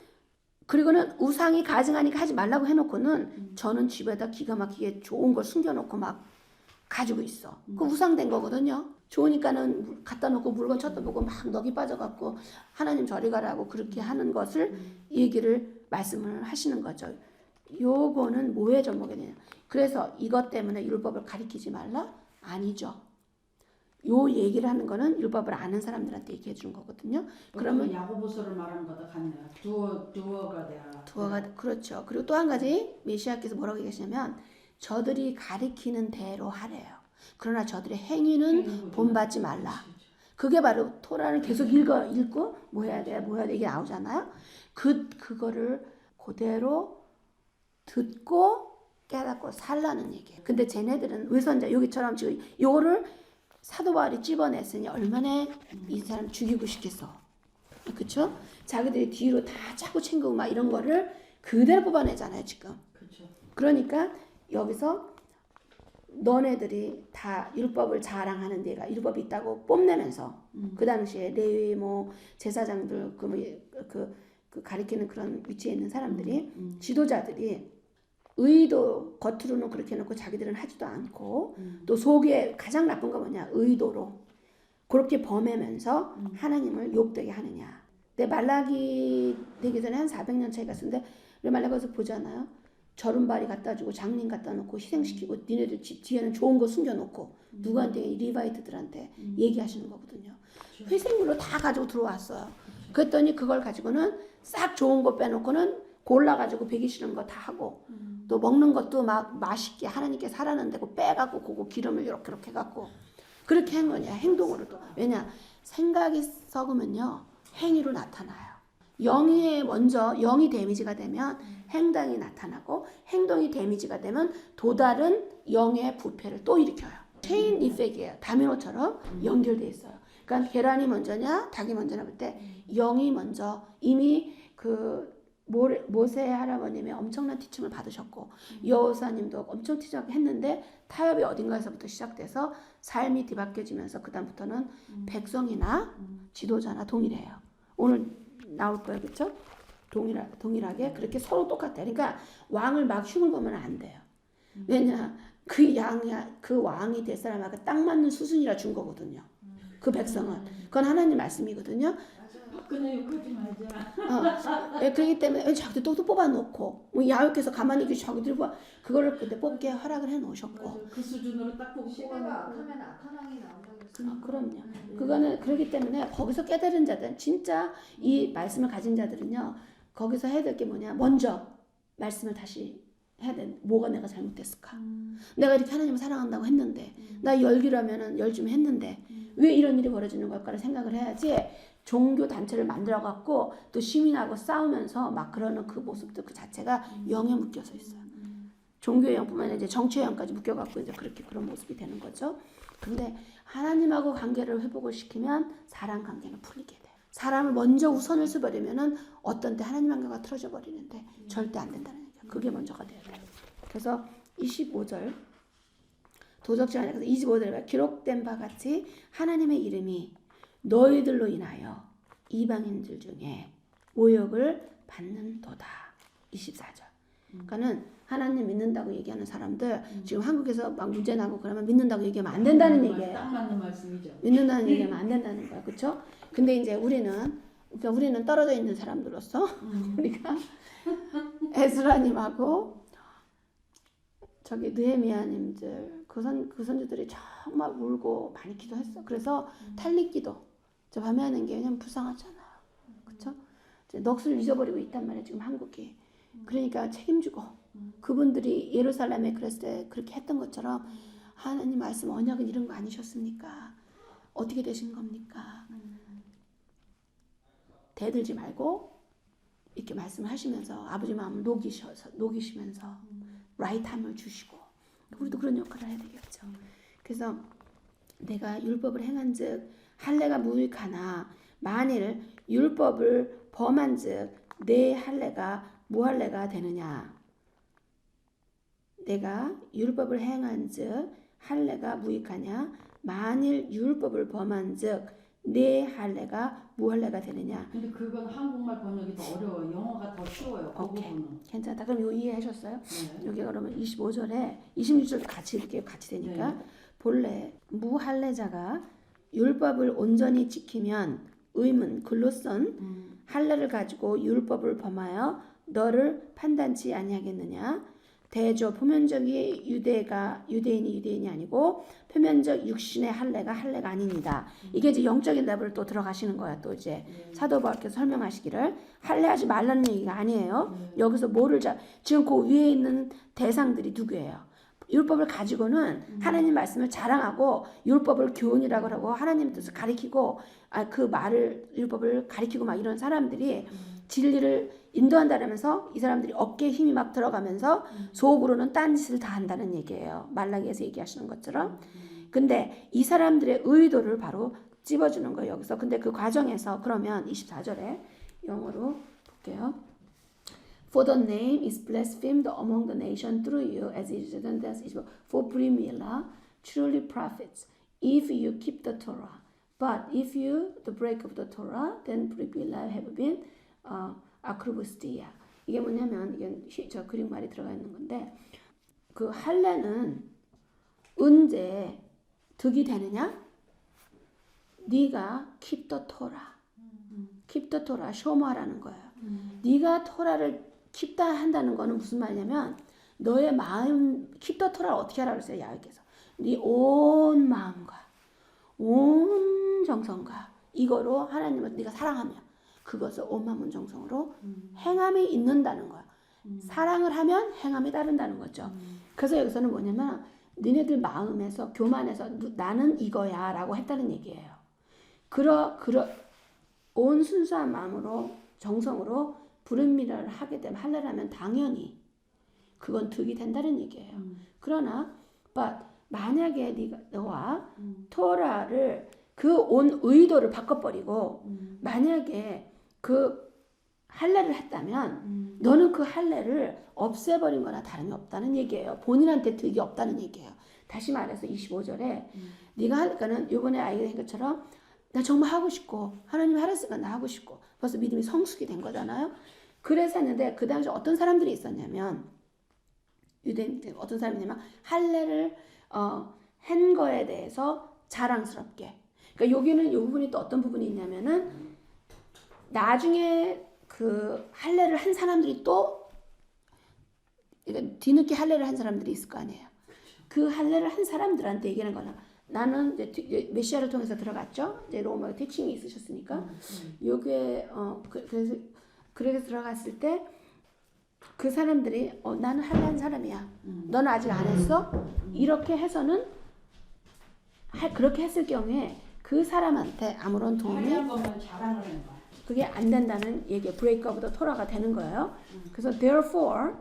우상이 가증하니까 하지 말라고 해놓고는 저는 집에다 기가 막히게 좋은 걸 숨겨놓고 막 가지고 있어. 그 우상된 거거든요. 좋으니까는 갖다 놓고 물건 쳐다보고 막 넋이 빠져갖고 하나님 저리 가라고 그렇게 하는 것을 말씀을 하시는 거죠. 요거는 뭐의 접목이 되냐. 그래서 이것 때문에 율법을 가리키지 말라? 아니죠. 요 얘기를 하는 거는 율법을 아는 사람들한테 얘기해 주는 거거든요. 그러면 야고보서를 말하는 거다 같네요. 두어가 돼야. 두어가 그렇죠. 그리고 또 한 가지 메시아께서 뭐라고 얘기하시냐면 저들이 가리키는 대로 하래요. 그러나 저들의 행위는 본받지 말라. 그게 바로 토라를 계속 읽고 뭐 해야 돼 이게 나오잖아요. 그거를 그대로 듣고 깨닫고 살라는 얘기예요. 근데 쟤네들은 외선자 여기처럼 지금 요거를 사도 바울이 찝어냈으니 얼마나 이 사람 죽이고 싶겠어. 그쵸? 자기들이 뒤로 다 자꾸 챙기고 막 이런 거를 그대로 뽑아내잖아요 지금. 그렇죠. 그러니까 여기서 너네들이 다 율법을 자랑하는 데가 율법이 있다고 뽐내면서 그 당시에 레위 뭐 제사장들 그 가리키는 그런 위치에 있는 사람들이 지도자들이 의도 겉으로는 그렇게 해놓고 자기들은 하지도 않고 또 속에 가장 나쁜 거 뭐냐 의도로 그렇게 범하면서 하나님을 욕되게 하느냐. 내 말라기 되기 전에 한 400년 차이 갔었는데 우리 말라기에서 보잖아요. 절음발이 갖다 주고 장님 갖다 놓고 희생시키고 니네들 집 뒤에는 좋은 거 숨겨놓고 누구한테 리바이트들한테 얘기하시는 거거든요. 회생물로 다 가지고 들어왔어요. 그랬더니 그걸 가지고는 싹 좋은 거 빼놓고는 골라가지고 배기 싫은 거 다 하고 또 먹는 것도 막 맛있게 하나님께 사라는 데고 빼갖고 그거 기름을 이렇게 해갖고 그렇게 한 거냐 행동으로도. 왜냐 생각이 썩으면요 행위로 나타나요. 영이 데미지가 되면 행동이 나타나고 행동이 데미지가 되면 또 다른 영의 부패를 또 일으켜요. 체인 이펙이에요. 다미노처럼 연결돼 있어요. 그러니까 계란이 먼저냐 닭이 먼저냐 볼 때 영이 먼저 이미 그 모세 할아버님의 엄청난 티칭을 받으셨고 여호사님도 엄청 티칭했는데 타협이 어딘가에서부터 시작돼서 삶이 뒤바뀌어지면서 그 다음부터는 백성이나 지도자나 동일해요. 오늘 나올 거예요. 그렇죠? 동일하게 그렇게 서로 똑같아요. 그러니까 왕을 막 흉을 보면 안 돼요. 왜냐 그 왕이 될 사람하고 딱 맞는 수순이라 준 거거든요. 그 백성은 그건 하나님 말씀이거든요. 박근혜 욕하지 말자. 그렇기 때문에 자기들 또 뽑아놓고 뭐 야욕해서 가만히 있기 자기들 그거를 그때 뽑게 허락을 해놓으셨고 그 수준으로 딱 보고 시대가 악하면 악한 왕이 나온다고 했어요. 그럼요. 그거는 그렇기 때문에 거기서 깨달은 자들 진짜 이 말씀을 가진 자들은요 거기서 해야 될 게 뭐냐 먼저 말씀을 다시 해야 돼. 뭐가 내가 잘못됐을까? 내가 이렇게 하나님을 사랑한다고 했는데 나 열기라면은 열 좀 했는데 왜 이런 일이 벌어지는 걸까를 생각을 해야지. 종교 단체를 만들어 갖고 또 시민하고 싸우면서 막 그러는 그 모습들 그 자체가 영에 묶여서 있어요. 종교의 영뿐만 아니라 이제 정치의 영까지 묶여 갖고 이제 그렇게 그런 모습이 되는 거죠. 근데 하나님하고 관계를 회복을 시키면 사람 관계는 풀리게 돼요. 사람을 먼저 우선을 써버리면은 어떤 때 하나님 관계가 틀어져 버리는데 절대 안 된다는 얘기예요. 그게 먼저가 돼야 돼요. 그래서 25절 도적질 안에 25절에 기록된 바 같이 하나님의 이름이 너희들로 인하여 이방인들 중에 모욕을 받는도다. 24절. 그러니까는 하나님 믿는다고 얘기하는 사람들 지금 한국에서 막 문제 나고 그러면 믿는다고 얘기하면 안 된다는 얘기예요. 딱 맞는 말씀이죠. 믿는다는 얘기하면 안 된다는 거야. 그렇죠? 근데 이제 우리는 떨어져 있는 사람들로서 우리가 에스라님하고 저기 느헤미야님들 그 선주들이 정말 울고 많이 기도했어. 그래서 탈릭기도 저 밤에 하는 게 왜냐면 불쌍하잖아요. 그렇죠? 넋을 잊어버리고 있단 말이에요. 지금 한국이. 그러니까 책임지고 그분들이 예루살렘에 그랬을 때 그렇게 했던 것처럼 하나님 말씀 언약은 이런 거 아니셨습니까? 어떻게 되신 겁니까? 대들지 말고 이렇게 말씀하시면서 아버지 마음을 녹이시면서 라이트함을 주시고 우리도 그런 역할을 해야 되겠죠. 그래서 내가 율법을 행한즉 할례가 무익하나 만일 율법을 범한즉 내 할례가 무할례가 되느냐. 내가 율법을 행한즉 할례가 무익하냐 만일 율법을 범한즉 내 할례가 무할례가 되느냐. 근데 그건 한국말 번역이 더 어려워요. 영어가 더 쉬워요. 그 오케이. 부분은. 괜찮다. 그럼 요 이해하셨어요? 네. 여기 그러면 25절에 26절 같이 이렇게 같이 되니까 네. 본래 무할례자가 율법을 온전히 지키면 의문 글로선 할례를 가지고 율법을 범하여 너를 판단치 아니하겠느냐. 대조 표면적이 유대인이 아니고 표면적 육신의 할례가 아닙니다. 이게 이제 영적인 레벨로 또 들어가시는 거야. 또 이제 사도 바울께서 설명하시기를 할례하지 말라는 얘기가 아니에요. 여기서 지금 그 위에 있는 대상들이 누구예요? 율법을 가지고는 하나님 말씀을 자랑하고 율법을 교훈이라고 하고 하나님 뜻을 가리키고 그 말을 율법을 가리키고 막 이런 사람들이 진리를 인도한다면서 이 사람들이 어깨에 힘이 막 들어가면서 속으로는 딴짓을 다 한다는 얘기예요. 말라기에서 얘기하시는 것처럼. 근데 이 사람들의 의도를 바로 찝어주는 거예요. 여기서. 근데 그 과정에서 그러면 24절에 영어로 볼게요. For the name is blasphemed among the nation through you, as it is written, for Primilla truly profits if you keep the Torah. But if you the break of the Torah, then Primilla have been 아크로부스티아. 이게 뭐냐면 이게 저 그릭말이 들어가 있는 건데 그 할례는 언제 득이 되느냐? 네가 keep the Torah, keep the Torah, 쇼마라는 거예요. 네가 토라를 킵다 한다는 거는 무슨 말이냐면 너의 마음 keep the Torah를 어떻게 하라고 했어요? 야훼께서 네 온 마음과 온 정성과 이거로 하나님을 네가 사랑하며 그것을 온 마음 온 정성으로 행함이 있는다는 거야. 사랑을 하면 행함이 따른다는 거죠. 그래서 여기서는 뭐냐면 너네들 마음에서 교만해서 나는 이거야 라고 했다는 얘기예요. 온 순수한 마음으로 정성으로 불은밀을 하게 되면 할례를 하면 당연히 그건 득이 된다는 얘기예요. 그러나 만약에 너와 토라를 그 온 의도를 바꿔버리고 만약에 그 할례를 했다면 너는 그 할례를 없애버린 거나 다름이 없다는 얘기예요. 본인한테 득이 없다는 얘기예요. 다시 말해서 25절에 네가 하니까는 요번에 아이가 된 것처럼 나 정말 하고 싶고 하나님이 하랬으니까 나 하고 싶고 벌써 믿음이 성숙이 된 거잖아요. 그래서 했는데 그 당시 어떤 사람들이 있었냐면 유대인 어떤 사람이냐면 할례를 한 거에 대해서 자랑스럽게 그러니까 여기는 이 부분이 또 어떤 부분이 있냐면은 나중에 그 할례를 한 사람들이 또 그러니까 뒤늦게 할례를 한 사람들이 있을 거 아니에요. 그 할례를 한 사람들한테 얘기하는 거는 나는 이제 메시아를 통해서 들어갔죠. 이제 로마 티칭이 있으셨으니까 요게 그래서 들어갔을 때 그 사람들이 나는 할례한 사람이야. 너는 아직 안 했어? 이렇게 해서는 그렇게 했을 경우에 그 사람한테 아무런 도움이 자랑을 하는 거야. 그게 안 된다는 얘기예요. 브레이크 오브 더 토라가 되는 거예요. 그래서 therefore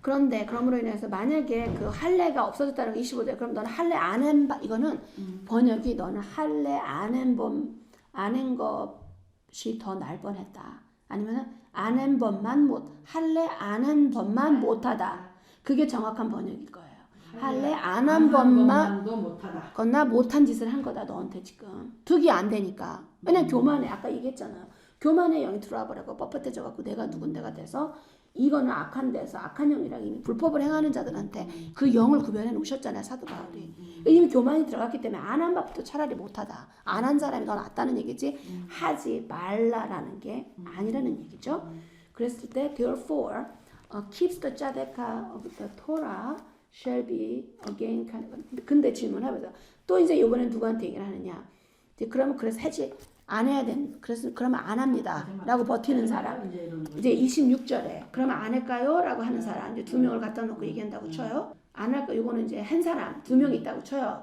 그런데 그럼으로 인해서 만약에 그 할례가 없어졌다는 거 25절 그럼 너는 할례 안 한 이거는 번역이 너는 할례 안 한 것이 더 날 뻔했다. 아니면은 안 한 법만 할례 안 한 법만 못하다. 그게 정확한 번역일 거예요. 할례 안 한 법만도 못하다. 거나 못한 짓을 한 거다 너한테 지금. 득이 안 되니까. 왜냐면 교만해. 아까 얘기했잖아요. 교만의 영이 들어와 버려고 뻣뻣해져 갖고 내가 누군데가 돼서 이거는 악한 데서 악한 영이랑 이미 불법을 행하는 자들한테 그 영을 구별해 놓으셨잖아요. 사도 바울이. 이미 교만이 들어갔기 때문에 안 한 밥도 차라리 못하다. 안 한 사람이 더 낫다는 얘기지 하지 말라라는 게 아니라는 얘기죠. 그랬을 때 therefore keeps the tzedekah of the Torah shall be again 근데 질문해보자. 또 이제 이번엔 누구한테 얘기를 하느냐. 이제 그러면 그래서 해지 안 해야 된. 그래서 그러면 안 합니다. 라고 버티는 사람. 이제 26절에 그러면 안 할까요? 라고 하는 사람. 이제 두 명을 갖다 놓고 얘기한다고 쳐요. 안 할까? 이거는 이제 한 사람 두 명 있다고 쳐요.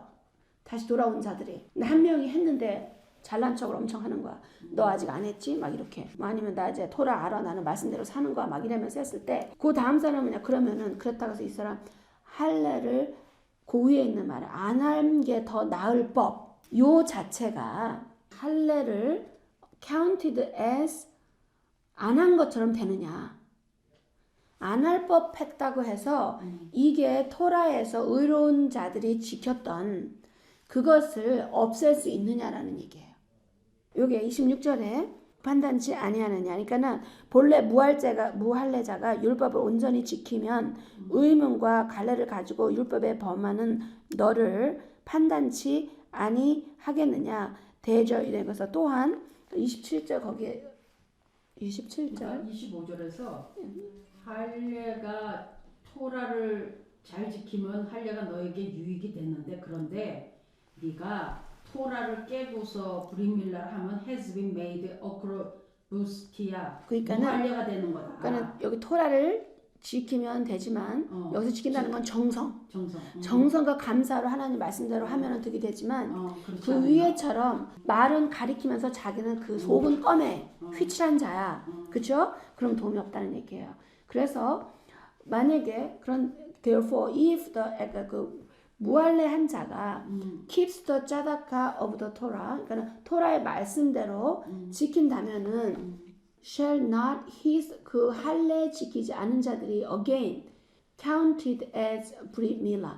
다시 돌아온 자들이. 근데 한 명이 했는데 잘난 척을 엄청 하는 거야. 너 아직 안 했지? 막 이렇게. 뭐 아니면 나 이제 토라 알아. 나는 말씀대로 사는 거야. 막 이러면서 했을 때 그 다음 사람은 그러면은 그렇다고 해서 이 사람 할례를 그 위에 있는 말을 안 한 게 더 나을 법. 요 자체가 할례를 counted as 안 한 것처럼 되느냐. 안 할 법 했다고 해서 이게 토라에서 의로운 자들이 지켰던 그것을 없앨 수 있느냐라는 얘기예요. 요게 26절에 판단치 아니하느냐. 그러니까는 본래 무할례자가 율법을 온전히 지키면 의문과 갈래를 가지고 율법에 범하는 너를 판단치 아니하겠느냐. 대저 이런 것을 또한 27절 거기에 27절 그러니까 25절에서 할례가 토라를 잘 지키면 할례가 너에게 유익이 됐는데 그런데 네가 토라를 깨고서 브리밀라를 하면 has been made 어크로부스티아 무할례가 되는 거다. 그러니까 여기 토라를 지키면 되지만 여기서 지킨다는 건 정성과 감사로 하나님 말씀대로 하면은 되게 되지만 그 위에처럼 말은 가리키면서 자기는 그 속은 껌에 휘칠한 자야. 그렇죠? 그럼 도움이 없다는 얘기예요. 그래서 만약에 그런 therefore if the 그 무할례한 자가 keeps the tzedakah of the Torah, 그러니까 토라의 말씀대로 지킨다면은 shall not his 그 할례 지키지 않은 자들이 again counted as brit milah.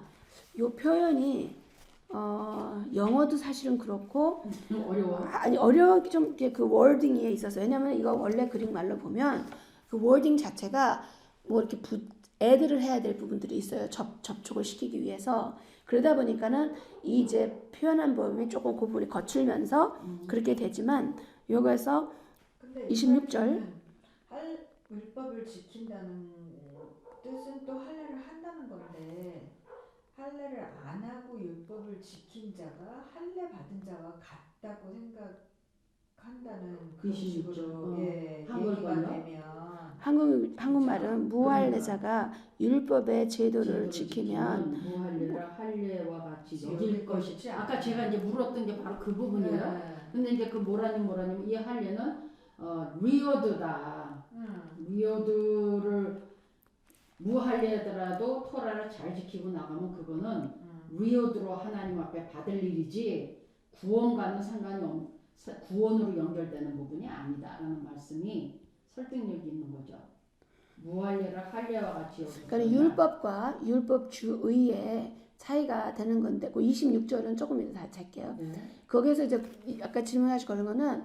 요 표현이 영어도 사실은 그렇고 어려워. 아니 어려워 좀 그 워딩에 있어서 왜냐면 이거 원래 그릭 말로 보면 그 워딩 자체가 뭐 이렇게 애들을 해야 될 부분들이 있어요. 접촉을 시키기 위해서. 그러다 보니까는 이제 표현한 부분이 조금 그 부분이 거칠면서 그렇게 되지만 여기서 26절 율법을 지킨다는 뜻은 또 할례를 한다는 건데 할례를 안 하고 율법을 지킨 자가 할례 받은 자와 같다고 생각한다는 그런 식으로 얘기가 되면 한국말은 무할례자가 율법의 제도를 지키면 무할례를 할례와 같이 여길 것이. 아까 제가 이제 물었던 게 바로 그 부분이에요. 근데 이제 그 뭐라님 이 할례는 리어드다. 리어드를 무할례더라도 토라를 잘 지키고 나가면 그거는 리어드로 하나님 앞에 받을 일이지 구원과는 구원으로 연결되는 부분이 아니다라는 말씀이 설득력이 있는 거죠. 무할례를 할례와 같이 여기고. 그러니까 율법과 율법주의의 차이가 되는 건데 그 26절은 조금 이따 다시 할게요. 거기서 이제 아까 질문하신 거는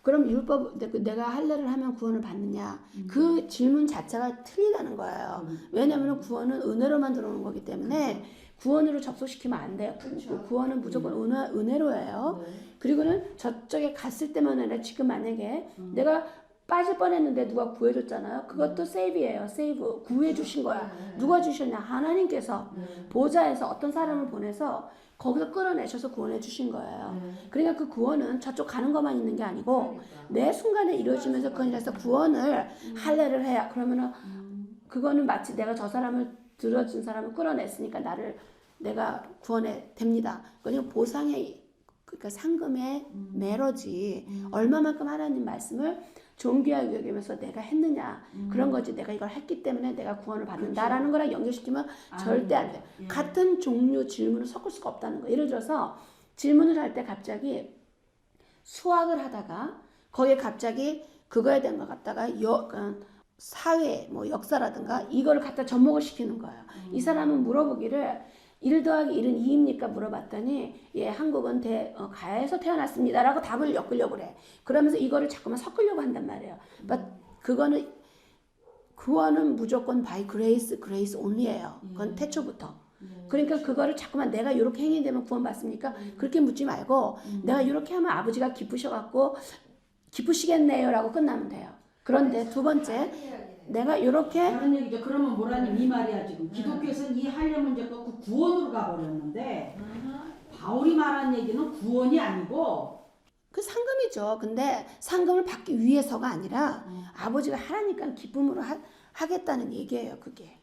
그럼 율법 내가 할례를 하면 구원을 받느냐? 그 질문 자체가 틀리다는 거예요. 왜냐하면 구원은 은혜로만 들어오는 거기 때문에 구원으로 접속시키면 안 돼요. 구원은 무조건 은혜로예요. 그리고는 저쪽에 갔을 때만 아니라 지금 만약에 내가 빠질 뻔했는데 누가 구해줬잖아요. 그것도 세이브예요. 세이브. 구해주신 거야. 누가 주셨냐? 하나님께서 보좌에서 어떤 사람을 보내서 거기서 끌어내셔서 구원해 주신 거예요. 그러니까 그 구원은 저쪽 가는 것만 있는 게 아니고 매 순간에 이루어지면서 그래서 구원을 할례를 해야 그러면은 그거는 마치 내가 저 사람을 들어준 사람을 끌어냈으니까 내가 구원해 됩니다. 그러니까 보상의 그러니까 상금의 매러지 얼마만큼 하나님 말씀을 존귀하게 여기면서 내가 했느냐 그런 거지. 내가 이걸 했기 때문에 내가 구원을 받는다라는 거랑 연결시키면 절대 안 돼요. 같은 종류 질문을 섞을 수가 없다는 거예요. 예를 들어서 질문을 할 때 갑자기 수학을 하다가 거기에 갑자기 그거에 대한 거 갖다가 사회 뭐 역사라든가 이걸 갖다 접목을 시키는 거예요. 이 사람은 물어보기를 1 더하기 1은 2입니까? 물어봤더니 예, 한국은 가야에서 태어났습니다 라고 답을 엮으려고 그래. 그러면서 이거를 자꾸만 섞으려고 한단 말이에요. 그거는 구원은 무조건 by grace only예요. 그건 태초부터. 그러니까 그거를 자꾸만 내가 이렇게 행위되면 구원받습니까? 그렇게 묻지 말고 내가 이렇게 하면 아버지가 기쁘셔갖고 기쁘시겠네요 라고 끝나면 돼요. 그런데 두 번째 내가 이렇게 다른 얘기죠. 그러면 뭐라니 이 말이야 지금. 기독교에서는 이 할례 문제가 그 구원으로 가버렸는데 바울이 말한 얘기는 구원이 아니고 그 상금이죠. 근데 상금을 받기 위해서가 아니라 아버지가 하라니까 기쁨으로 하겠다는 얘기예요. 그게.